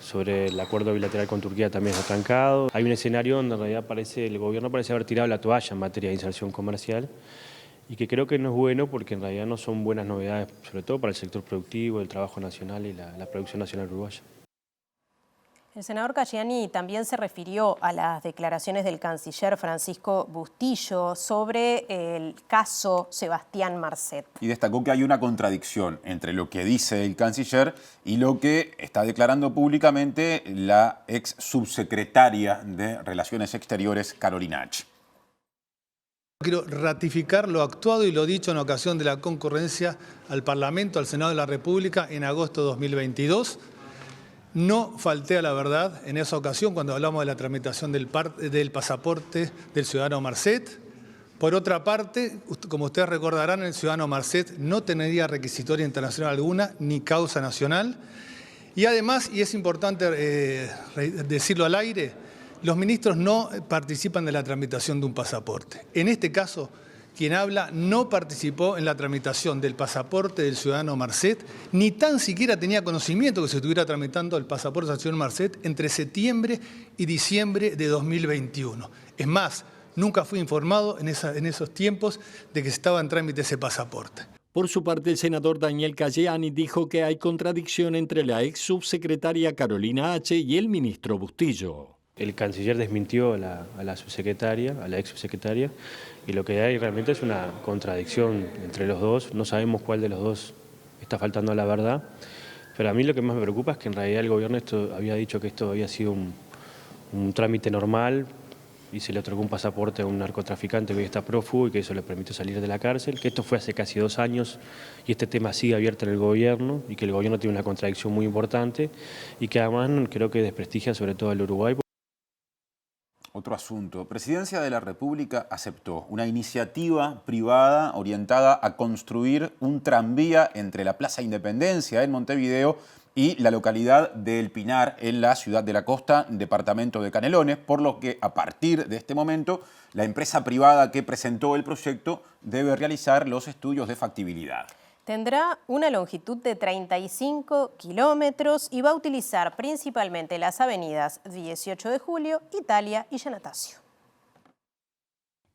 Sobre el acuerdo bilateral con Turquía también está estancado. Hay un escenario donde en realidad el gobierno parece haber tirado la toalla en materia de inserción comercial y que creo que no es bueno porque en realidad no son buenas novedades, sobre todo para el sector productivo, el trabajo nacional y la producción nacional uruguaya. El senador Cayani también se refirió a las declaraciones del canciller Francisco Bustillo sobre el caso Sebastián Marcet. Y destacó que hay una contradicción entre lo que dice el canciller y lo que está declarando públicamente la ex subsecretaria de Relaciones Exteriores, Carolina H. Quiero ratificar lo actuado y lo dicho en ocasión de la concurrencia al Parlamento, al Senado de la República en agosto de 2022. No falté a la verdad en esa ocasión cuando hablamos de la tramitación del pasaporte del ciudadano Marcet. Por otra parte, como ustedes recordarán, el ciudadano Marcet no tendría requisitoria internacional alguna ni causa nacional. Y además, y es importante decirlo al aire, Los ministros no participan de la tramitación de un pasaporte. En este caso, quien habla no participó en la tramitación del pasaporte del ciudadano Marcet, ni tan siquiera tenía conocimiento que se estuviera tramitando el pasaporte del ciudadano Marcet entre septiembre y diciembre de 2021. Es más, nunca fui informado en esos tiempos de que estaba en trámite ese pasaporte. Por su parte, el senador Daniel Cayani dijo que hay contradicción entre la ex subsecretaria Carolina H. y el ministro Bustillo. El canciller desmintió a la subsecretaria, a la ex subsecretaria, y lo que hay realmente es una contradicción entre los dos. No sabemos cuál de los dos está faltando a la verdad, pero a mí lo que más me preocupa es que en realidad el gobierno había dicho que esto había sido un trámite normal y se le otorgó un pasaporte a un narcotraficante que hoy está prófugo y que eso le permitió salir de la cárcel, que esto fue hace casi 2 años y este tema sigue abierto en el gobierno y que el gobierno tiene una contradicción muy importante y que además creo que desprestigia sobre todo al Uruguay. Otro asunto. Presidencia de la República aceptó una iniciativa privada orientada a construir un tranvía entre la Plaza Independencia en Montevideo y la localidad de El Pinar, en la ciudad de la Costa, departamento de Canelones, por lo que a partir de este momento la empresa privada que presentó el proyecto debe realizar los estudios de factibilidad. Tendrá una longitud de 35 kilómetros y va a utilizar principalmente las avenidas 18 de Julio, Italia y Giannatasio.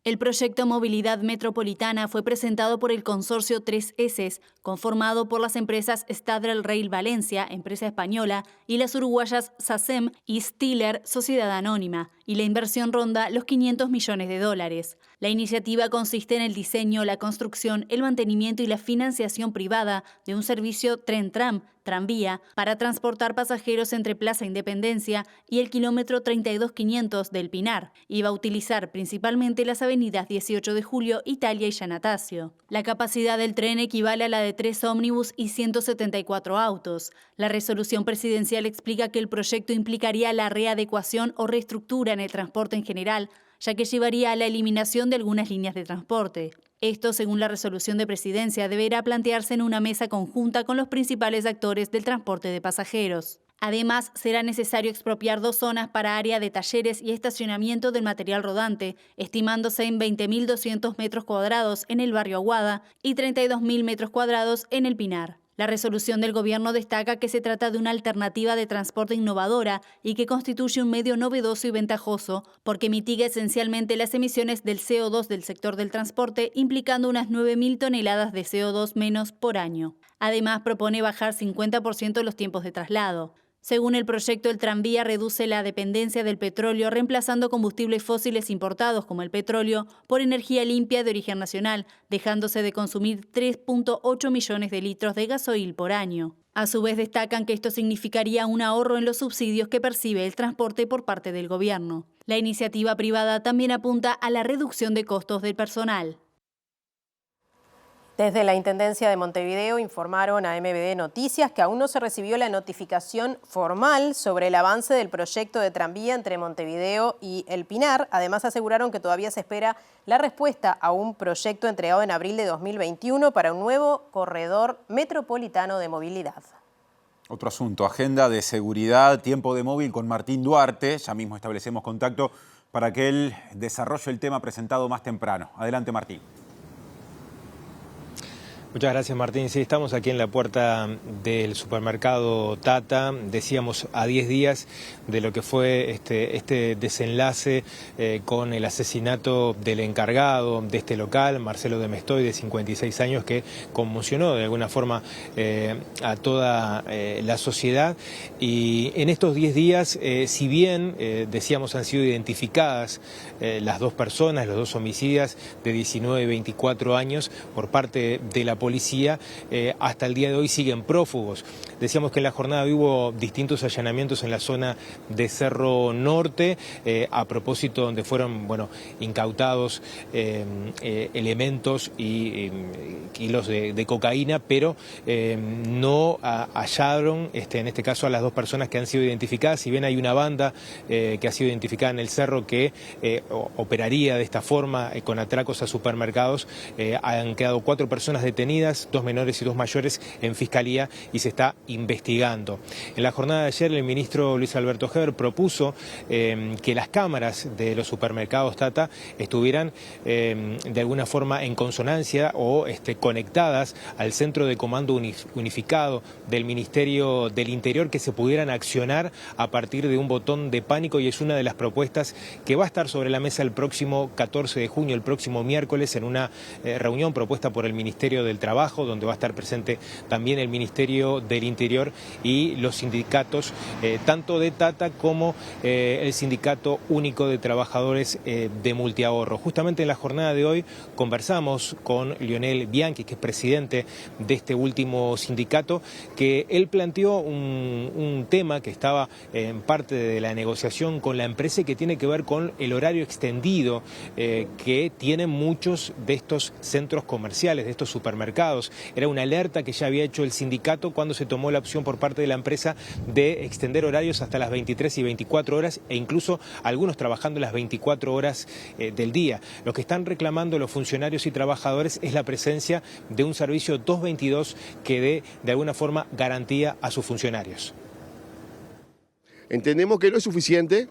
El proyecto Movilidad Metropolitana fue presentado por el consorcio 3S, conformado por las empresas Stadler Rail Valencia, empresa española, y las uruguayas SACEM y Stiller, sociedad anónima, y la inversión ronda los $500 millones. La iniciativa consiste en el diseño, la construcción, el mantenimiento y la financiación privada de un servicio tren-tram, tranvía, para transportar pasajeros entre Plaza Independencia y el kilómetro 32500 del Pinar, y va a utilizar principalmente las avenidas 18 de Julio, Italia y Giannatasio. La capacidad del tren equivale a la de 3 ómnibus y 174 autos. La resolución presidencial explica que el proyecto implicaría la readecuación o reestructura en el transporte en general, ya que llevaría a la eliminación de algunas líneas de transporte. Esto, según la resolución de presidencia, deberá plantearse en una mesa conjunta con los principales actores del transporte de pasajeros. Además, será necesario expropiar 2 zonas para área de talleres y estacionamiento del material rodante, estimándose en 20.200 metros cuadrados en el barrio Aguada y 32.000 metros cuadrados en el Pinar. La resolución del gobierno destaca que se trata de una alternativa de transporte innovadora y que constituye un medio novedoso y ventajoso porque mitiga esencialmente las emisiones del CO2 del sector del transporte, implicando unas 9.000 toneladas de CO2 menos por año. Además, propone bajar 50% los tiempos de traslado. Según el proyecto, el tranvía reduce la dependencia del petróleo, reemplazando combustibles fósiles importados como el petróleo por energía limpia de origen nacional, dejándose de consumir 3.8 millones de litros de gasoil por año. A su vez, destacan que esto significaría un ahorro en los subsidios que percibe el transporte por parte del gobierno. La iniciativa privada también apunta a la reducción de costos del personal. Desde la Intendencia de Montevideo informaron a MBD Noticias que aún no se recibió la notificación formal sobre el avance del proyecto de tranvía entre Montevideo y El Pinar. Además, aseguraron que todavía se espera la respuesta a un proyecto entregado en abril de 2021 para un nuevo corredor metropolitano de movilidad. Otro asunto, agenda de seguridad, tiempo de móvil con Martín Duarte. Ya mismo establecemos contacto para que él desarrolle el tema presentado más temprano. Adelante, Martín. Muchas gracias, Martín. Sí, estamos aquí en la puerta del supermercado Tata. Decíamos a 10 días de lo que fue este desenlace con el asesinato del encargado de este local, Marcelo de Mestoy, de 56 años, que conmocionó de alguna forma a toda la sociedad. Y en estos 10 días, si bien decíamos han sido identificadas las 2 personas, los 2 homicidas de 19 y 24 años por parte de la policía, hasta el día de hoy siguen prófugos. Decíamos que en la jornada hubo distintos allanamientos en la zona de Cerro Norte, a propósito donde fueron incautados elementos y kilos de cocaína, pero no hallaron en este caso a las 2 personas que han sido identificadas. Si bien hay una banda que ha sido identificada en el cerro que operaría de esta forma con atracos a supermercados, han quedado 4 personas detenidas detenidas, 2 menores y 2 mayores en Fiscalía y se está investigando. En la jornada de ayer el ministro Luis Alberto Heber propuso que las cámaras de los supermercados Tata estuvieran de alguna forma en consonancia o conectadas al centro de comando unificado del Ministerio del Interior, que se pudieran accionar a partir de un botón de pánico, y es una de las propuestas que va a estar sobre la mesa el próximo 14 de junio, el próximo miércoles, en una reunión propuesta por el Ministerio del Trabajo, donde va a estar presente también el Ministerio del Interior y los sindicatos, tanto de Tata como el Sindicato Único de Trabajadores de Multiahorro. Justamente en la jornada de hoy conversamos con Lionel Bianchi, que es presidente de este último sindicato, que él planteó un tema que estaba en parte de la negociación con la empresa y que tiene que ver con el horario extendido que tienen muchos de estos centros comerciales, de estos supermercados. Era una alerta que ya había hecho el sindicato cuando se tomó la opción por parte de la empresa de extender horarios hasta las 23 y 24 horas e incluso algunos trabajando las 24 horas del día. Lo que están reclamando los funcionarios y trabajadores es la presencia de un servicio 222 que dé de alguna forma garantía a sus funcionarios. Entendemos que no es suficiente,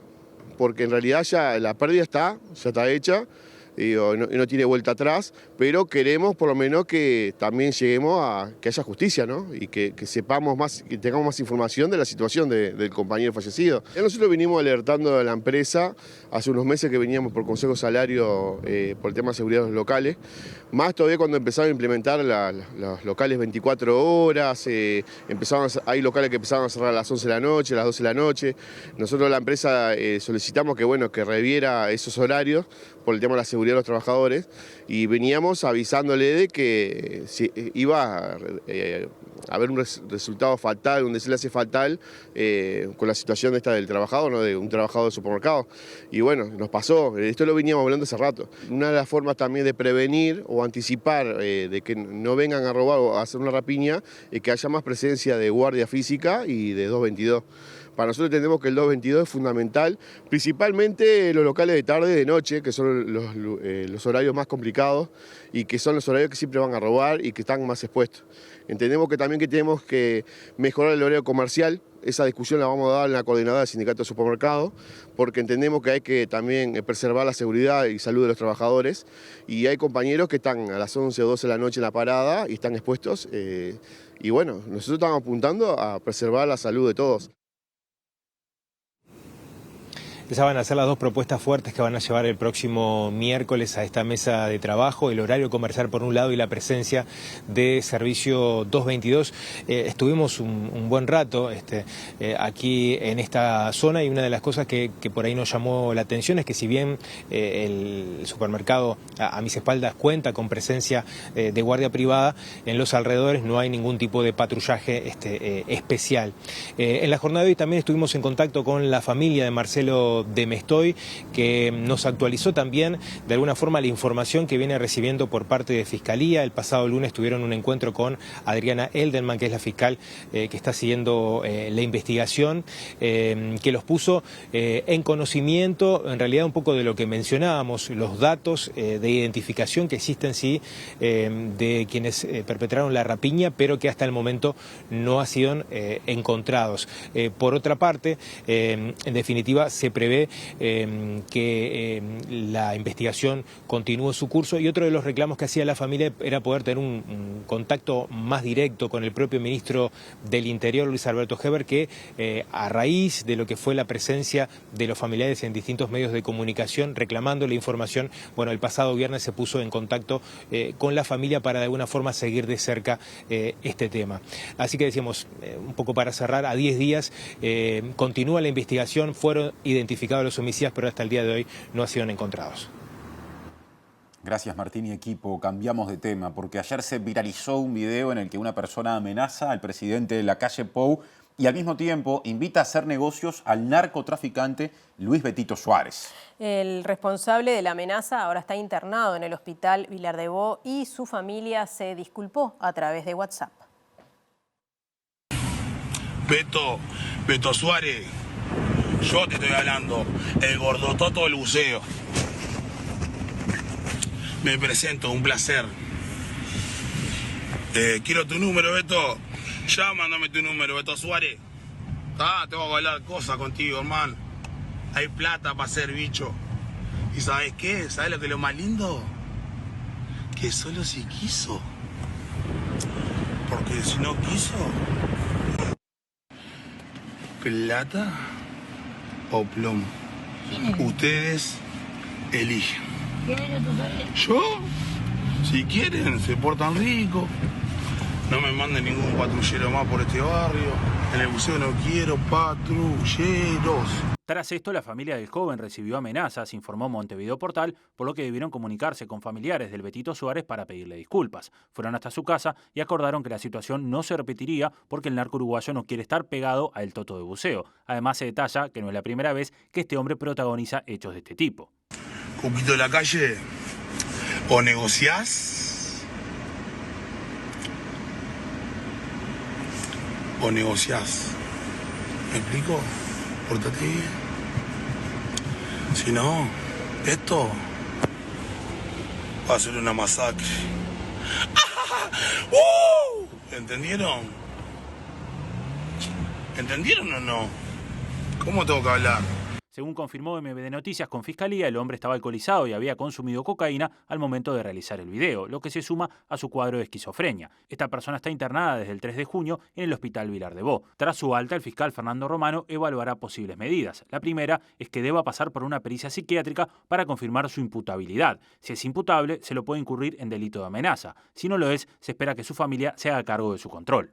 porque en realidad ya la pérdida ya está hecha y no tiene vuelta atrás, pero queremos por lo menos que también lleguemos a que haya justicia, ¿no? Y que sepamos más, que tengamos más información de la situación del compañero fallecido. Ya nosotros venimos alertando a la empresa hace unos meses que veníamos por Consejo Salario por el tema de seguridad de los locales, más todavía cuando empezaron a implementar los locales 24 horas, hay locales que empezaron a cerrar a las 11 de la noche, a las 12 de la noche. Nosotros la empresa solicitamos que reviera esos horarios por el tema de la seguridad de los trabajadores y veníamos avisándole de que iba a haber un resultado fatal, un desenlace fatal con la situación esta del trabajador, ¿no? De un trabajador de supermercado. Y bueno, nos pasó, esto lo veníamos hablando hace rato. Una de las formas también de prevenir o anticipar de que no vengan a robar o a hacer una rapiña es que haya más presencia de guardia física y de 222. Para nosotros entendemos que el 222 es fundamental, principalmente los locales de tarde y de noche, que son los horarios más complicados y que son los horarios que siempre van a robar y que están más expuestos. Entendemos que también que tenemos que mejorar el horario comercial. Esa discusión la vamos a dar en la coordinadora del Sindicato de Supermercados, porque entendemos que hay que también preservar la seguridad y salud de los trabajadores, y hay compañeros que están a las 11 o 12 de la noche en la parada y están expuestos, y bueno, nosotros estamos apuntando a preservar la salud de todos. Esas van a ser las dos propuestas fuertes que van a llevar el próximo miércoles a esta mesa de trabajo: el horario comercial por un lado y la presencia de servicio 222. Estuvimos un buen rato aquí en esta zona, y una de las cosas que por ahí nos llamó la atención es que si bien el supermercado a mis espaldas cuenta con presencia de guardia privada, en los alrededores no hay ningún tipo de patrullaje especial. En la jornada de hoy también estuvimos en contacto con la familia de Marcelo de Mestoy, que nos actualizó también de alguna forma la información que viene recibiendo por parte de Fiscalía. El pasado lunes tuvieron un encuentro con Adriana Elderman, que es la fiscal que está siguiendo la investigación, que los puso en conocimiento, en realidad, un poco de lo que mencionábamos, los datos de identificación que existen, sí, de quienes perpetraron la rapiña, pero que hasta el momento no han sido encontrados. Por otra parte, en definitiva, se prevé que la investigación continúe su curso, y otro de los reclamos que hacía la familia era poder tener un contacto más directo con el propio ministro del Interior, Luis Alberto Heber, que a raíz de lo que fue la presencia de los familiares en distintos medios de comunicación reclamando la información, bueno, el pasado viernes se puso en contacto con la familia para de alguna forma seguir de cerca este tema. Así que decíamos, un poco para cerrar, a 10 días continúa la investigación, fueron identificados los homicidas, pero hasta el día de hoy no han sido encontrados. Gracias, Martín y equipo. Cambiamos de tema porque ayer se viralizó un video en el que una persona amenaza al presidente de la calle Pou y al mismo tiempo invita a hacer negocios al narcotraficante Luis Betito Suárez. El responsable de la amenaza ahora está internado en el hospital Vilar de Bo y su familia se disculpó a través de WhatsApp. Beto Suárez, yo te estoy hablando, el gordototo del buceo. Me presento, un placer. Quiero tu número, Beto. Ya mándame tu número, Beto Suárez. Tengo que hablar cosas contigo, hermano. Hay plata para hacer bicho. ¿Y sabes qué? ¿Sabes lo que es lo más lindo? Que solo si quiso. Porque si no quiso... ¿Plata o plomo? Ustedes eligen. ¿Yo? Si quieren, se portan rico. No me manden ningún patrullero más por este barrio. En el buceo no quiero patrulleros. Tras esto, la familia del joven recibió amenazas, informó Montevideo Portal, por lo que debieron comunicarse con familiares del Betito Suárez para pedirle disculpas. Fueron hasta su casa y acordaron que la situación no se repetiría porque el narco uruguayo no quiere estar pegado a El Toto de buceo. Además, se detalla que no es la primera vez que este hombre protagoniza hechos de este tipo. Cuquito de la calle, o negociás, o negociás. ¿Me explico? Pórtate bien. Si no, esto va a ser una masacre. ¿Entendieron? ¿Entendieron o no? ¿Cómo tengo que hablar? Según confirmó MBD Noticias con Fiscalía, el hombre estaba alcoholizado y había consumido cocaína al momento de realizar el video, lo que se suma a su cuadro de esquizofrenia. Esta persona está internada desde el 3 de junio en el Hospital Vilar de Bo. Tras su alta, el fiscal Fernando Romano evaluará posibles medidas. La primera es que deba pasar por una pericia psiquiátrica para confirmar su imputabilidad. Si es imputable, se lo puede incurrir en delito de amenaza. Si no lo es, se espera que su familia se haga cargo de su control.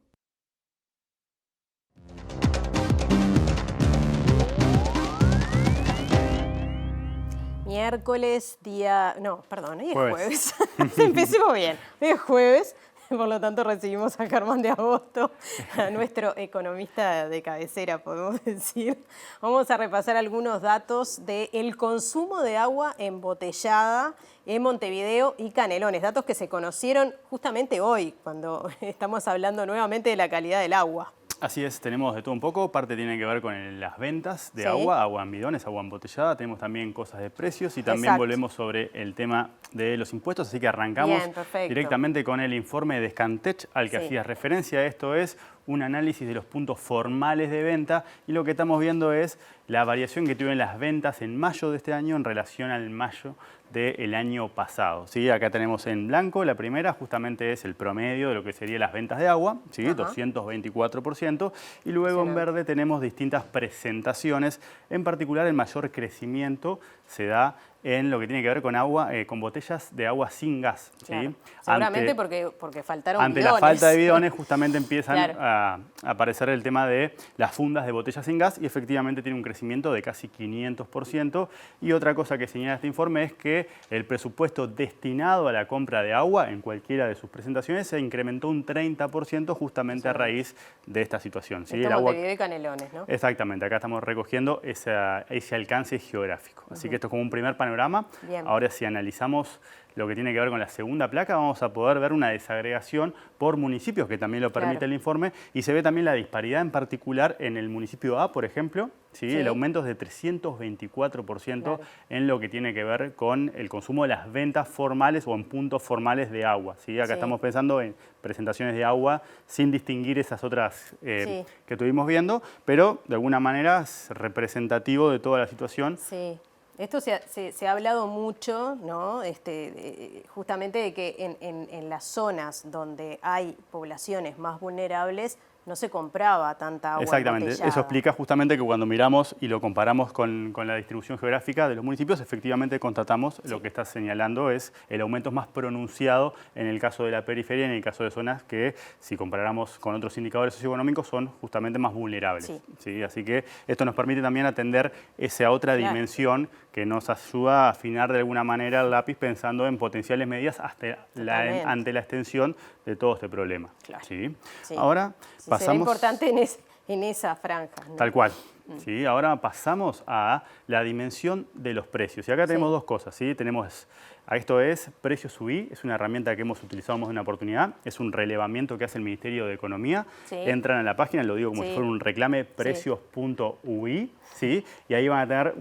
Miércoles, día... No, perdón, hoy es jueves. Empecemos bien. Hoy es jueves, por lo tanto recibimos a Germán de Agosto, a nuestro economista de cabecera, podemos decir. Vamos a repasar algunos datos del consumo de agua embotellada en Montevideo y Canelones. Datos que se conocieron justamente hoy, cuando estamos hablando nuevamente de la calidad del agua. Así es, tenemos de todo un poco. Parte tiene que ver con las ventas de agua, agua en bidones, agua embotellada. Tenemos también cosas de precios y también volvemos sobre el tema de los impuestos. Así que arrancamos directamente con el informe de Scantech al que hacías referencia. Esto es un análisis de los puntos formales de venta y lo que estamos viendo es la variación que tuvieron las ventas en mayo de este año en relación al mayo del año pasado. ¿Sí? Acá tenemos en blanco, la primera justamente es el promedio de lo que serían las ventas de agua, ¿sí? 224%, y luego en verde tenemos distintas presentaciones, en particular el mayor crecimiento se da en lo que tiene que ver con agua, con botellas de agua sin gas. ¿sí? Claro. Seguramente porque faltaron ante bidones. La falta de bidones justamente empiezan a aparecer el tema de las fundas de botellas sin gas y efectivamente tiene un crecimiento de casi 500%. Y otra cosa que señala este informe es que el presupuesto destinado a la compra de agua en cualquiera de sus presentaciones se incrementó un 30% justamente a raíz de esta situación. ¿sí? El agua de Canelones, ¿no? Exactamente, acá estamos recogiendo ese alcance geográfico. Así que esto es como un primer panorama. Bien. Ahora si analizamos lo que tiene que ver con la segunda placa, vamos a poder ver una desagregación por municipios, que también lo permite el informe, y se ve también la disparidad en particular en el municipio A, por ejemplo, ¿sí? El aumento es de 324% en lo que tiene que ver con el consumo de las ventas formales o en puntos formales de agua. ¿sí? Acá estamos pensando en presentaciones de agua sin distinguir esas otras que estuvimos viendo, pero de alguna manera es representativo de toda la situación. Sí. Esto se ha hablado mucho, ¿no? Justamente de que en las zonas donde hay poblaciones más vulnerables no se compraba tanta agua Exactamente, embotellada. Eso explica justamente que cuando miramos y lo comparamos con la distribución geográfica de los municipios, efectivamente constatamos lo que está señalando es el aumento más pronunciado en el caso de la periferia, en el caso de zonas que, si comparáramos con otros indicadores socioeconómicos, son justamente más vulnerables. ¿sí? Así que esto nos permite también atender esa otra dimensión que nos ayuda a afinar de alguna manera el lápiz pensando en potenciales medidas ante la extensión de todo este problema. ¿sí? Ahora pasamos... Será importante en esa franja, ¿no? Tal cual. ¿sí? Ahora pasamos a la dimensión de los precios. Y acá tenemos dos cosas, ¿sí? Esto es Precios UI, es una herramienta que hemos utilizado más de una oportunidad, es un relevamiento que hace el Ministerio de Economía. Entran a la página, lo digo como si fuera un reclame, precios.ui, ¿sí? Y ahí van a tener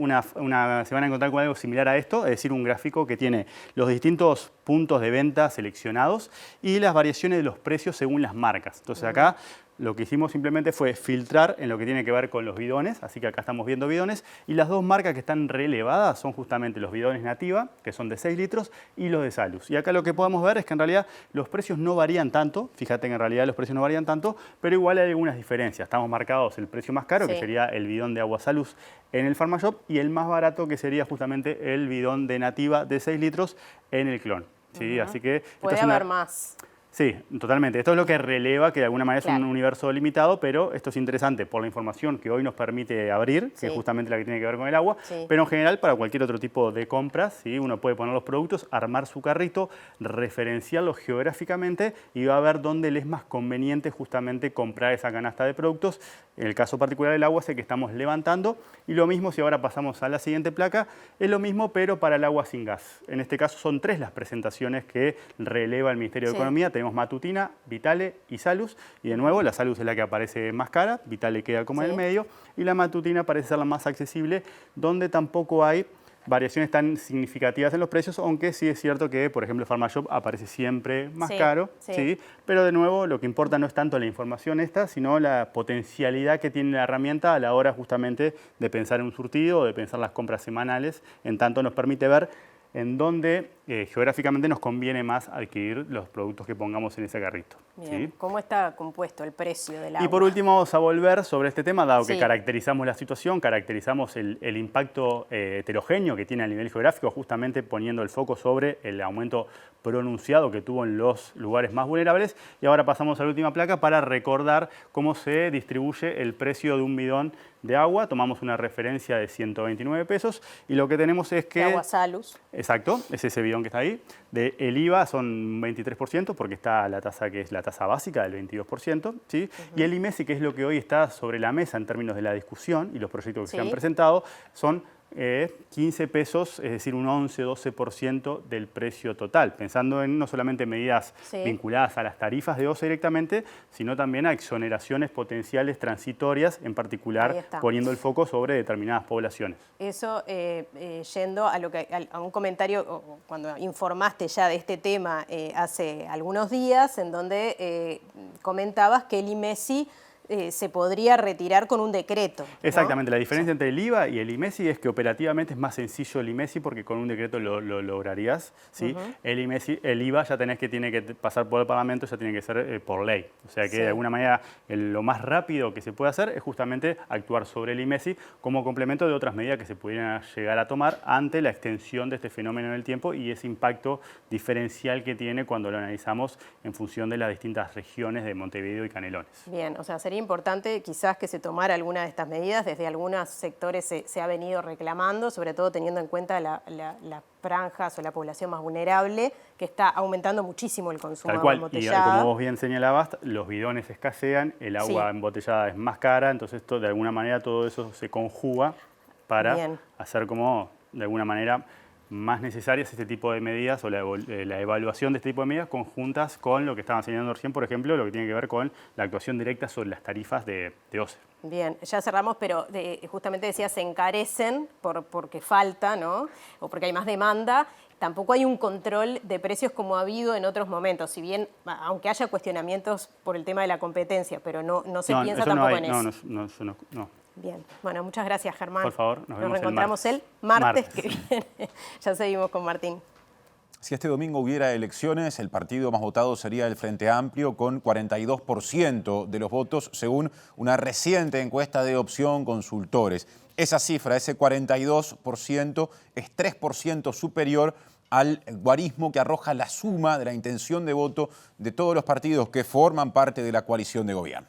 se van a encontrar con algo similar a esto, es decir, un gráfico que tiene los distintos puntos de venta seleccionados y las variaciones de los precios según las marcas. Entonces acá lo que hicimos simplemente fue filtrar en lo que tiene que ver con los bidones, así que acá estamos viendo bidones, y las dos marcas que están relevadas son justamente los bidones Nativa, que son de 6 litros, y los de Salus. Y acá lo que podemos ver es que en realidad los precios no varían tanto, fíjate que en realidad los precios no varían tanto, pero igual hay algunas diferencias. Estamos marcados el precio más caro, que sería el bidón de agua Salus en el Pharmashop, y el más barato, que sería justamente el bidón de Nativa de 6 litros en el Clon. ¿Sí? Así que puede haber más. Sí, totalmente. Esto es lo que releva que de alguna manera es un universo limitado, pero esto es interesante por la información que hoy nos permite abrir, que es justamente la que tiene que ver con el agua, pero en general para cualquier otro tipo de compras, ¿sí? Uno puede poner los productos, armar su carrito, referenciarlos geográficamente y va a ver dónde le es más conveniente justamente comprar esa canasta de productos. En el caso particular del agua es el que estamos levantando, y lo mismo si ahora pasamos a la siguiente placa, es lo mismo pero para el agua sin gas. En este caso son 3 las presentaciones que releva el Ministerio de Economía. Tenemos Matutina, Vitale y Salus, y de nuevo la Salus es la que aparece más cara, Vitale queda como en el medio, y la Matutina parece ser la más accesible, donde tampoco hay variaciones tan significativas en los precios, aunque sí es cierto que, por ejemplo, Pharmashop aparece siempre más caro, ¿sí? Pero de nuevo lo que importa no es tanto la información sino la potencialidad que tiene la herramienta a la hora justamente de pensar en un surtido o de pensar las compras semanales, en tanto nos permite ver en dónde geográficamente nos conviene más adquirir los productos que pongamos en ese carrito. Bien. ¿Sí? ¿Cómo está compuesto el precio del agua? Y por último vamos a volver sobre este tema, dado que caracterizamos la situación, caracterizamos el impacto heterogéneo que tiene a nivel geográfico, justamente poniendo el foco sobre el aumento pronunciado que tuvo en los lugares más vulnerables. Y ahora pasamos a la última placa para recordar cómo se distribuye el precio de un bidón de agua. Tomamos una referencia de 129 pesos y lo que tenemos es que... De agua Salus. Exacto, es ese bidón que está ahí. El IVA son 23% porque está la tasa que es la tasa básica del 22%, ¿sí? Y el IMESI, que es lo que hoy está sobre la mesa en términos de la discusión y los proyectos que se han presentado, son 15 pesos, es decir, un 11-12% del precio total, pensando en no solamente medidas vinculadas a las tarifas de OCE directamente, sino también a exoneraciones potenciales transitorias, en particular poniendo el foco sobre determinadas poblaciones. Eso, yendo a un comentario, cuando informaste ya de este tema hace algunos días, en donde comentabas que el IMESI se podría retirar con un decreto, ¿no? Exactamente, la diferencia entre el IVA y el IMESI es que operativamente es más sencillo el IMESI porque con un decreto lo lograrías, ¿sí? El IVA ya tiene que pasar por el Parlamento, ya tiene que ser por ley. O sea que de alguna manera lo más rápido que se puede hacer es justamente actuar sobre el IMESI como complemento de otras medidas que se pudieran llegar a tomar ante la extensión de este fenómeno en el tiempo y ese impacto diferencial que tiene cuando lo analizamos en función de las distintas regiones de Montevideo y Canelones. Bien, o sea, sería importante quizás que se tomara alguna de estas medidas. Desde algunos sectores se ha venido reclamando, sobre todo teniendo en cuenta las franjas o la población más vulnerable, que está aumentando muchísimo el consumo de agua embotellada. Y como vos bien señalabas, los bidones escasean, el agua embotellada es más cara, entonces de alguna manera todo eso se conjuga para hacer como, de alguna manera, más necesarias este tipo de medidas o la evaluación de este tipo de medidas conjuntas con lo que estaban señalando recién, por ejemplo, lo que tiene que ver con la actuación directa sobre las tarifas de OCE. Bien, ya cerramos, pero justamente decía se encarecen porque falta, ¿no? O porque hay más demanda. Tampoco hay un control de precios como ha habido en otros momentos, si bien, aunque haya cuestionamientos por el tema de la competencia, pero no se piensa tampoco en eso. No. Bien, bueno, muchas gracias, Germán. Por favor, nos reencontramos el martes que viene. Ya seguimos con Martín. Si este domingo hubiera elecciones, el partido más votado sería el Frente Amplio con 42% de los votos, según una reciente encuesta de Opción Consultores. Esa cifra, ese 42%, es 3% superior al guarismo que arroja la suma de la intención de voto de todos los partidos que forman parte de la coalición de gobierno.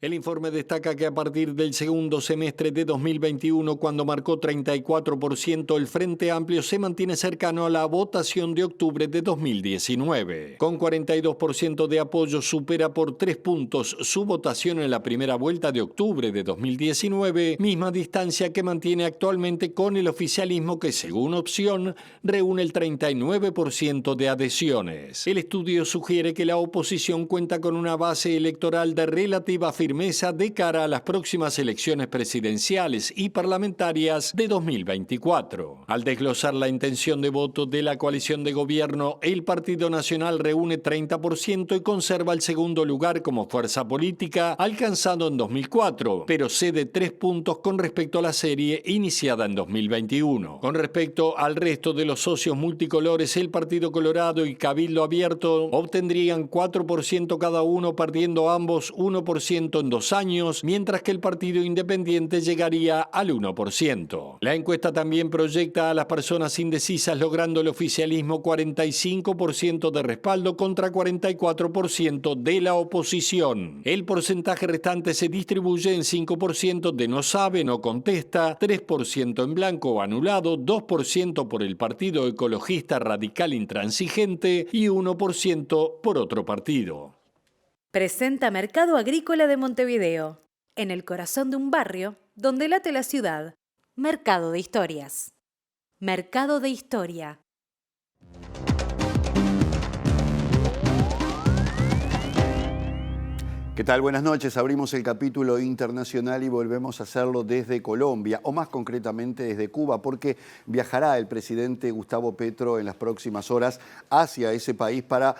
El informe destaca que a partir del segundo semestre de 2021, cuando marcó 34%, el Frente Amplio se mantiene cercano a la votación de octubre de 2019. Con 42% de apoyo, supera por 3 puntos su votación en la primera vuelta de octubre de 2019, misma distancia que mantiene actualmente con el oficialismo, que según Opción reúne el 39% de adhesiones. El estudio sugiere que la oposición cuenta con una base electoral de relativa firmeza de cara a las próximas elecciones presidenciales y parlamentarias de 2024. Al desglosar la intención de voto de la coalición de gobierno, el Partido Nacional reúne 30% y conserva el segundo lugar como fuerza política, alcanzado en 2004, pero cede 3 puntos con respecto a la serie iniciada en 2021. Con respecto al resto de los socios multicolores, el Partido Colorado y Cabildo Abierto obtendrían 4% cada uno, perdiendo ambos 1% en 2 años, mientras que el Partido Independiente llegaría al 1%. La encuesta también proyecta a las personas indecisas, logrando el oficialismo 45% de respaldo contra 44% de la oposición. El porcentaje restante se distribuye en 5% de no sabe, no contesta, 3% en blanco o anulado, 2% por el Partido Ecologista Radical Intransigente y 1% por otro partido. Presenta Mercado Agrícola de Montevideo, en el corazón de un barrio donde late la ciudad. Mercado de Historias. Mercado de Historia. ¿Qué tal? Buenas noches. Abrimos el capítulo internacional y volvemos a hacerlo desde Colombia, o más concretamente desde Cuba, porque viajará el presidente Gustavo Petro en las próximas horas hacia ese país para,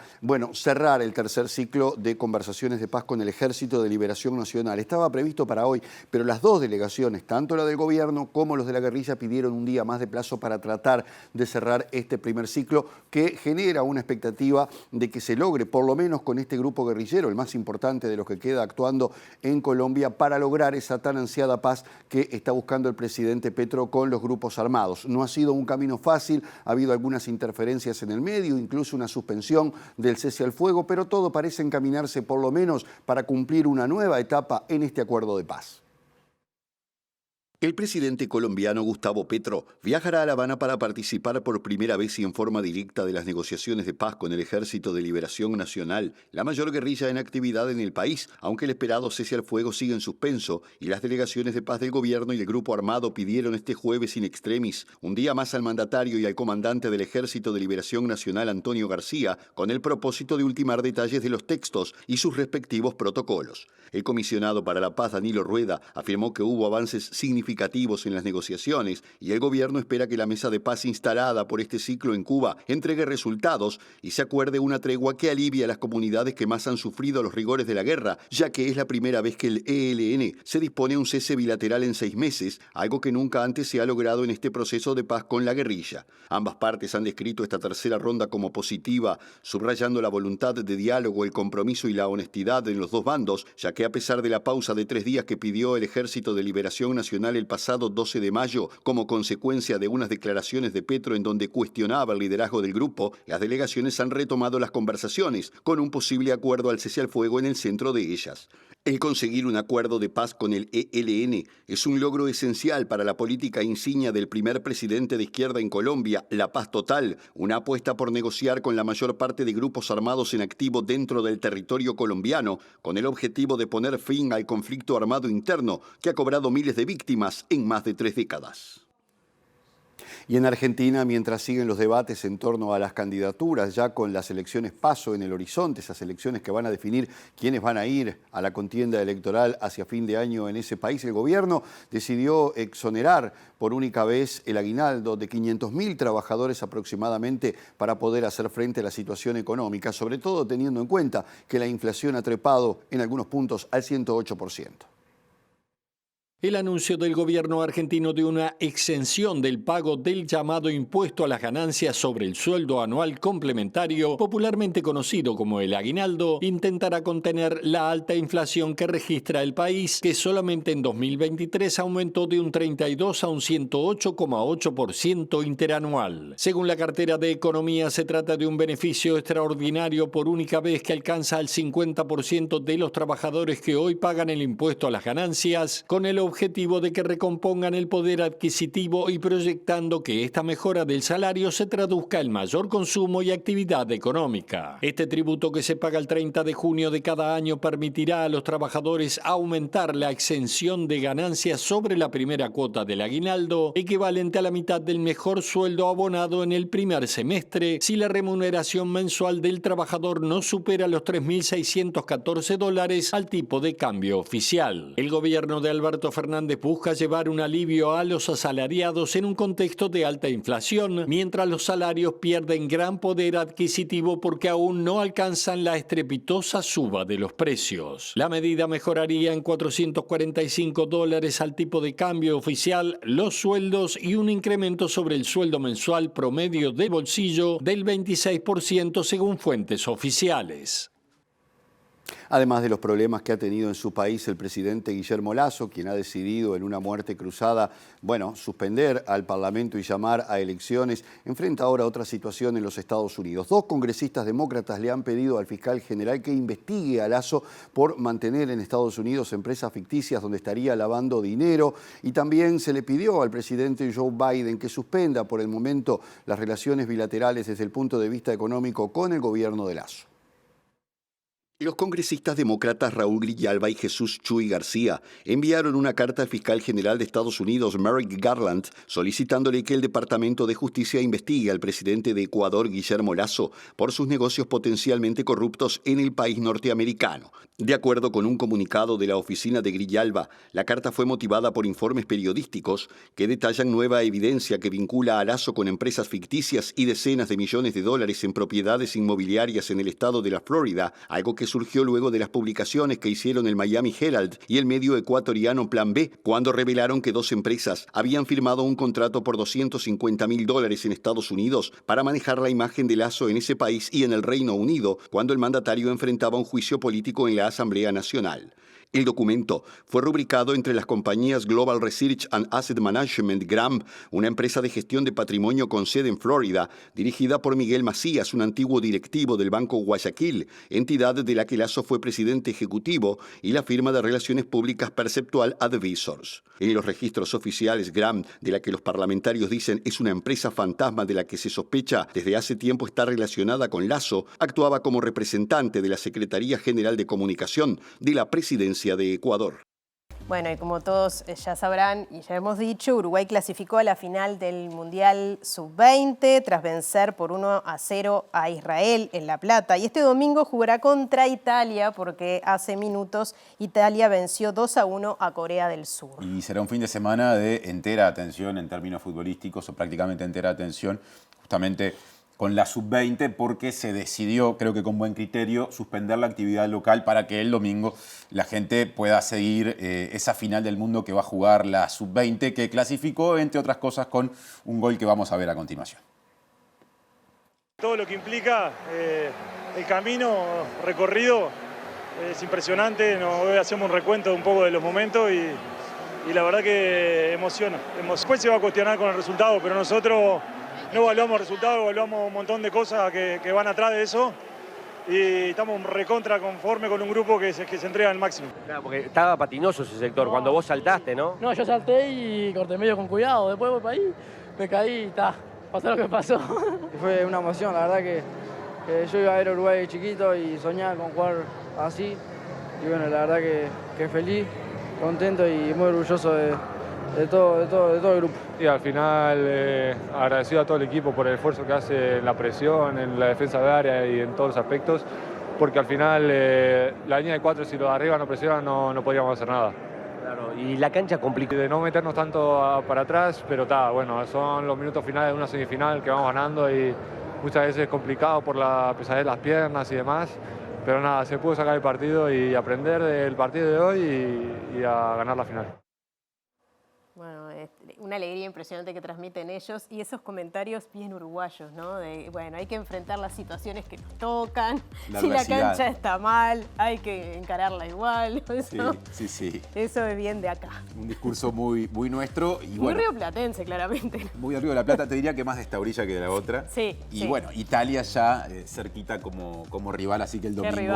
cerrar el tercer ciclo de conversaciones de paz con el Ejército de Liberación Nacional. Estaba previsto para hoy, pero las dos delegaciones, tanto la del gobierno como los de la guerrilla, pidieron un día más de plazo para tratar de cerrar este primer ciclo, que genera una expectativa de que se logre, por lo menos con este grupo guerrillero, el más importante de los que queda actuando en Colombia, para lograr esa tan ansiada paz que está buscando el presidente Petro con los grupos armados. No ha sido un camino fácil, ha habido algunas interferencias en el medio, incluso una suspensión del cese al fuego, pero todo parece encaminarse por lo menos para cumplir una nueva etapa en este acuerdo de paz. El presidente colombiano Gustavo Petro viajará a La Habana para participar por primera vez y en forma directa de las negociaciones de paz con el Ejército de Liberación Nacional, la mayor guerrilla en actividad en el país, aunque el esperado cese al fuego sigue en suspenso y las delegaciones de paz del gobierno y el grupo armado pidieron este jueves in extremis un día más al mandatario y al comandante del Ejército de Liberación Nacional, Antonio García, con el propósito de ultimar detalles de los textos y sus respectivos protocolos. El comisionado para la paz, Danilo Rueda, afirmó que hubo avances significativos en las negociaciones y el gobierno espera que la mesa de paz instalada por este ciclo en Cuba entregue resultados y se acuerde una tregua que alivie a las comunidades que más han sufrido los rigores de la guerra, ya que es la primera vez que el ELN se dispone a un cese bilateral en 6 meses, algo que nunca antes se ha logrado en este proceso de paz con la guerrilla. Ambas partes han descrito esta tercera ronda como positiva, subrayando la voluntad de diálogo, el compromiso y la honestidad en los dos bandos, ya que a pesar de la pausa de 3 días que pidió el Ejército de Liberación Nacional el pasado 12 de mayo, como consecuencia de unas declaraciones de Petro en donde cuestionaba el liderazgo del grupo, las delegaciones han retomado las conversaciones, con un posible acuerdo al cese al fuego en el centro de ellas. El conseguir un acuerdo de paz con el ELN es un logro esencial para la política insignia del primer presidente de izquierda en Colombia, la paz total, una apuesta por negociar con la mayor parte de grupos armados en activo dentro del territorio colombiano, con el objetivo de poner fin al conflicto armado interno que ha cobrado miles de víctimas en más de 3 décadas. Y en Argentina, mientras siguen los debates en torno a las candidaturas, ya con las elecciones PASO en el horizonte, esas elecciones que van a definir quiénes van a ir a la contienda electoral hacia fin de año en ese país, el gobierno decidió exonerar por única vez el aguinaldo de 500.000 trabajadores aproximadamente para poder hacer frente a la situación económica, sobre todo teniendo en cuenta que la inflación ha trepado en algunos puntos al 108%. el anuncio del gobierno argentino de una exención del pago del llamado impuesto a las ganancias sobre el sueldo anual complementario, popularmente conocido como el aguinaldo, intentará contener la alta inflación que registra el país, que solamente en 2023 aumentó de un 32 a un 108,8% interanual. Según la cartera de Economía, se trata de un beneficio extraordinario por única vez que alcanza al 50% de los trabajadores que hoy pagan el impuesto a las ganancias, con el objetivo de que recompongan el poder adquisitivo y proyectando que esta mejora del salario se traduzca en mayor consumo y actividad económica. Este tributo, que se paga el 30 de junio de cada año, permitirá a los trabajadores aumentar la exención de ganancias sobre la primera cuota del aguinaldo, equivalente a la mitad del mejor sueldo abonado en el primer semestre, si la remuneración mensual del trabajador no supera los $3.614 al tipo de cambio oficial. El gobierno de Alberto Fernández busca llevar un alivio a los asalariados en un contexto de alta inflación, mientras los salarios pierden gran poder adquisitivo porque aún no alcanzan la estrepitosa suba de los precios. La medida mejoraría en $445 al tipo de cambio oficial los sueldos y un incremento sobre el sueldo mensual promedio de bolsillo del 26% según fuentes oficiales. Además de los problemas que ha tenido en su país el presidente Guillermo Lasso, quien ha decidido en una muerte cruzada, suspender al Parlamento y llamar a elecciones, enfrenta ahora otra situación en los Estados Unidos. 2 congresistas demócratas le han pedido al fiscal general que investigue a Lasso por mantener en Estados Unidos empresas ficticias donde estaría lavando dinero, y también se le pidió al presidente Joe Biden que suspenda por el momento las relaciones bilaterales desde el punto de vista económico con el gobierno de Lasso. Los congresistas demócratas Raúl Grijalva y Jesús Chuy García enviaron una carta al fiscal general de Estados Unidos, Merrick Garland, solicitándole que el Departamento de Justicia investigue al presidente de Ecuador, Guillermo Lasso, por sus negocios potencialmente corruptos en el país norteamericano. De acuerdo con un comunicado de la oficina de Grijalva, la carta fue motivada por informes periodísticos que detallan nueva evidencia que vincula a Lasso con empresas ficticias y decenas de millones de dólares en propiedades inmobiliarias en el estado de la Florida, algo que surgió luego de las publicaciones que hicieron el Miami Herald y el medio ecuatoriano Plan B, cuando revelaron que 2 empresas habían firmado un contrato por $250.000 en Estados Unidos para manejar la imagen de Lasso en ese país y en el Reino Unido, cuando el mandatario enfrentaba un juicio político en la Asamblea Nacional. El documento fue rubricado entre las compañías Global Research and Asset Management GRAM, una empresa de gestión de patrimonio con sede en Florida, dirigida por Miguel Macías, un antiguo directivo del Banco Guayaquil, entidad de la que Lasso fue presidente ejecutivo, y la firma de relaciones públicas Perceptual Advisors. En los registros oficiales, GRAM, de la que los parlamentarios dicen es una empresa fantasma de la que se sospecha desde hace tiempo está relacionada con Lasso, actuaba como representante de la Secretaría General de Comunicación de la Presidencia de Ecuador. Bueno, y como todos ya sabrán y ya hemos dicho, Uruguay clasificó a la final del Mundial Sub-20 tras vencer por 1-0 a Israel en La Plata. Y este domingo jugará contra Italia porque hace minutos Italia venció 2-1 a Corea del Sur. Y será un fin de semana de entera atención en términos futbolísticos, o prácticamente entera atención, justamente con la Sub-20, porque se decidió, creo que con buen criterio, suspender la actividad local para que el domingo la gente pueda seguir esa final del mundo que va a jugar la Sub-20, que clasificó, entre otras cosas, con un gol que vamos a ver a continuación. Todo lo que implica el camino recorrido es impresionante. Hoy hacemos un recuento un poco de los momentos y la verdad que emociona. Después se va a cuestionar con el resultado, pero nosotros no evaluamos resultados, evaluamos un montón de cosas que van atrás de eso, y estamos recontra conforme con un grupo que se entrega al máximo. Claro, porque estaba patinoso ese sector, cuando vos saltaste, ¿no? No, yo salté y corté medio con cuidado, después voy para ahí, me caí y pasó lo que pasó. Fue una emoción, la verdad que yo iba a ver a Uruguay chiquito y soñaba con jugar así, y bueno, la verdad que feliz, contento y muy orgulloso de todo el grupo. Y al final agradecido a todo el equipo por el esfuerzo que hace en la presión, en la defensa de área y en todos los aspectos, porque al final la línea de 4, si los de arriba no presionan, no podríamos hacer nada. Claro, y la cancha complica. De no meternos tanto para atrás, pero bueno, son los minutos finales de una semifinal que vamos ganando y muchas veces es complicado por la pesadez de las piernas y demás, pero nada, se pudo sacar el partido y aprender del partido de hoy y a ganar la final. una alegría impresionante que transmiten ellos y esos comentarios bien uruguayos, ¿no? De, bueno, hay que enfrentar las situaciones que nos tocan, si la cancha está mal, hay que encararla igual. Sí. Eso es bien de acá. Un discurso muy nuestro. Y muy rioplatense, claramente. Muy de Río de la Plata, te diría que más de esta orilla que de la otra. Y bueno, Italia ya cerquita como rival, así que el domingo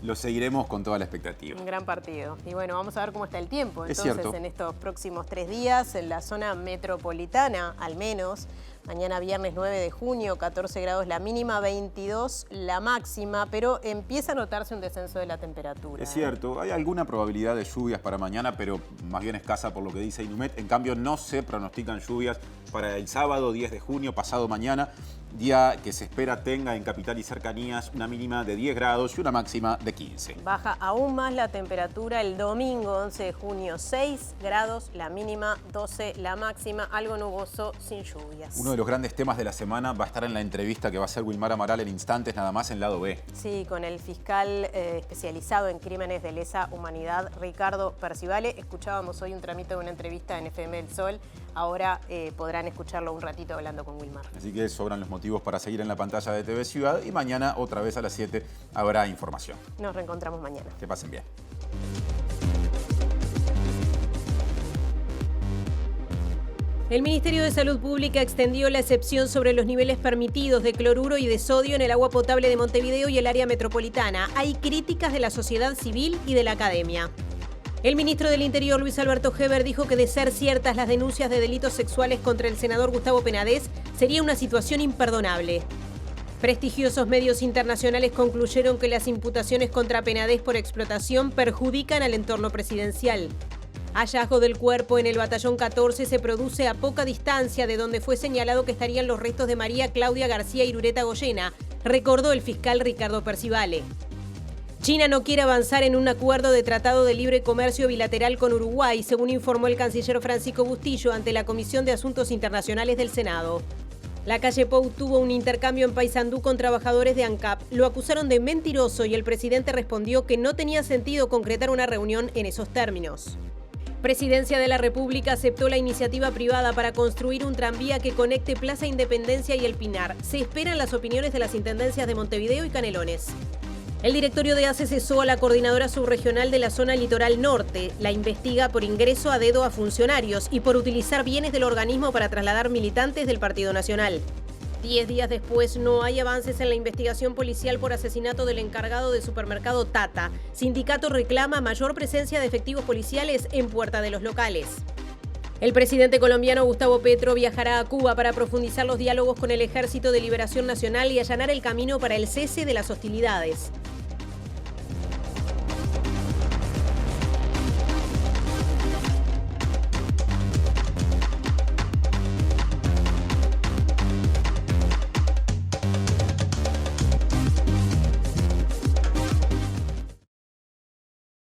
lo seguiremos con toda la expectativa. Un gran partido. Y bueno, vamos a ver cómo está el tiempo. Entonces, en estos próximos 3 días, en la zona metropolitana, al menos, mañana viernes 9 de junio, 14 grados la mínima, 22 la máxima, pero empieza a notarse un descenso de la temperatura. Es cierto, hay alguna probabilidad de lluvias para mañana, pero más bien escasa por lo que dice Inumet. En cambio, no se pronostican lluvias para el sábado 10 de junio, pasado mañana, día que se espera tenga en capital y cercanías una mínima de 10 grados y una máxima de 15. Baja aún más la temperatura el domingo 11 de junio, 6 grados la mínima, 12 la máxima, algo nuboso sin lluvias. Uno de los grandes temas de la semana va a estar en la entrevista que va a hacer Wilmar Amaral en instantes, nada más en lado B. Sí, con el fiscal especializado en crímenes de lesa humanidad, Ricardo Percivale. Escuchábamos hoy un tramito de una entrevista en FM El Sol. Ahora podrán escucharlo un ratito hablando con Wilmar. Así que sobran los motivos para seguir en la pantalla de TV Ciudad y mañana otra vez a las 7 habrá información. Nos reencontramos mañana. Que pasen bien. El Ministerio de Salud Pública extendió la excepción sobre los niveles permitidos de cloruro y de sodio en el agua potable de Montevideo y el área metropolitana. Hay críticas de la sociedad civil y de la academia. El ministro del Interior, Luis Alberto Heber, dijo que de ser ciertas las denuncias de delitos sexuales contra el senador Gustavo Penadez, sería una situación imperdonable. Prestigiosos medios internacionales concluyeron que las imputaciones contra Penadez por explotación perjudican al entorno presidencial. Hallazgo del cuerpo en el batallón 14 se produce a poca distancia de donde fue señalado que estarían los restos de María Claudia García Irureta Goyena, recordó el fiscal Ricardo Percivale. China no quiere avanzar en un acuerdo de tratado de libre comercio bilateral con Uruguay, según informó el canciller Francisco Bustillo ante la Comisión de Asuntos Internacionales del Senado. La calle Pou tuvo un intercambio en Paysandú con trabajadores de ANCAP. Lo acusaron de mentiroso y el presidente respondió que no tenía sentido concretar una reunión en esos términos. Presidencia de la República aceptó la iniciativa privada para construir un tranvía que conecte Plaza Independencia y El Pinar. Se esperan las opiniones de las intendencias de Montevideo y Canelones. El directorio de ACE cesó a la coordinadora subregional de la zona litoral norte. La investiga por ingreso a dedo a funcionarios y por utilizar bienes del organismo para trasladar militantes del Partido Nacional. 10 días después, no hay avances en la investigación policial por asesinato del encargado de supermercado Tata. Sindicato reclama mayor presencia de efectivos policiales en puerta de los locales. El presidente colombiano Gustavo Petro viajará a Cuba para profundizar los diálogos con el Ejército de Liberación Nacional y allanar el camino para el cese de las hostilidades.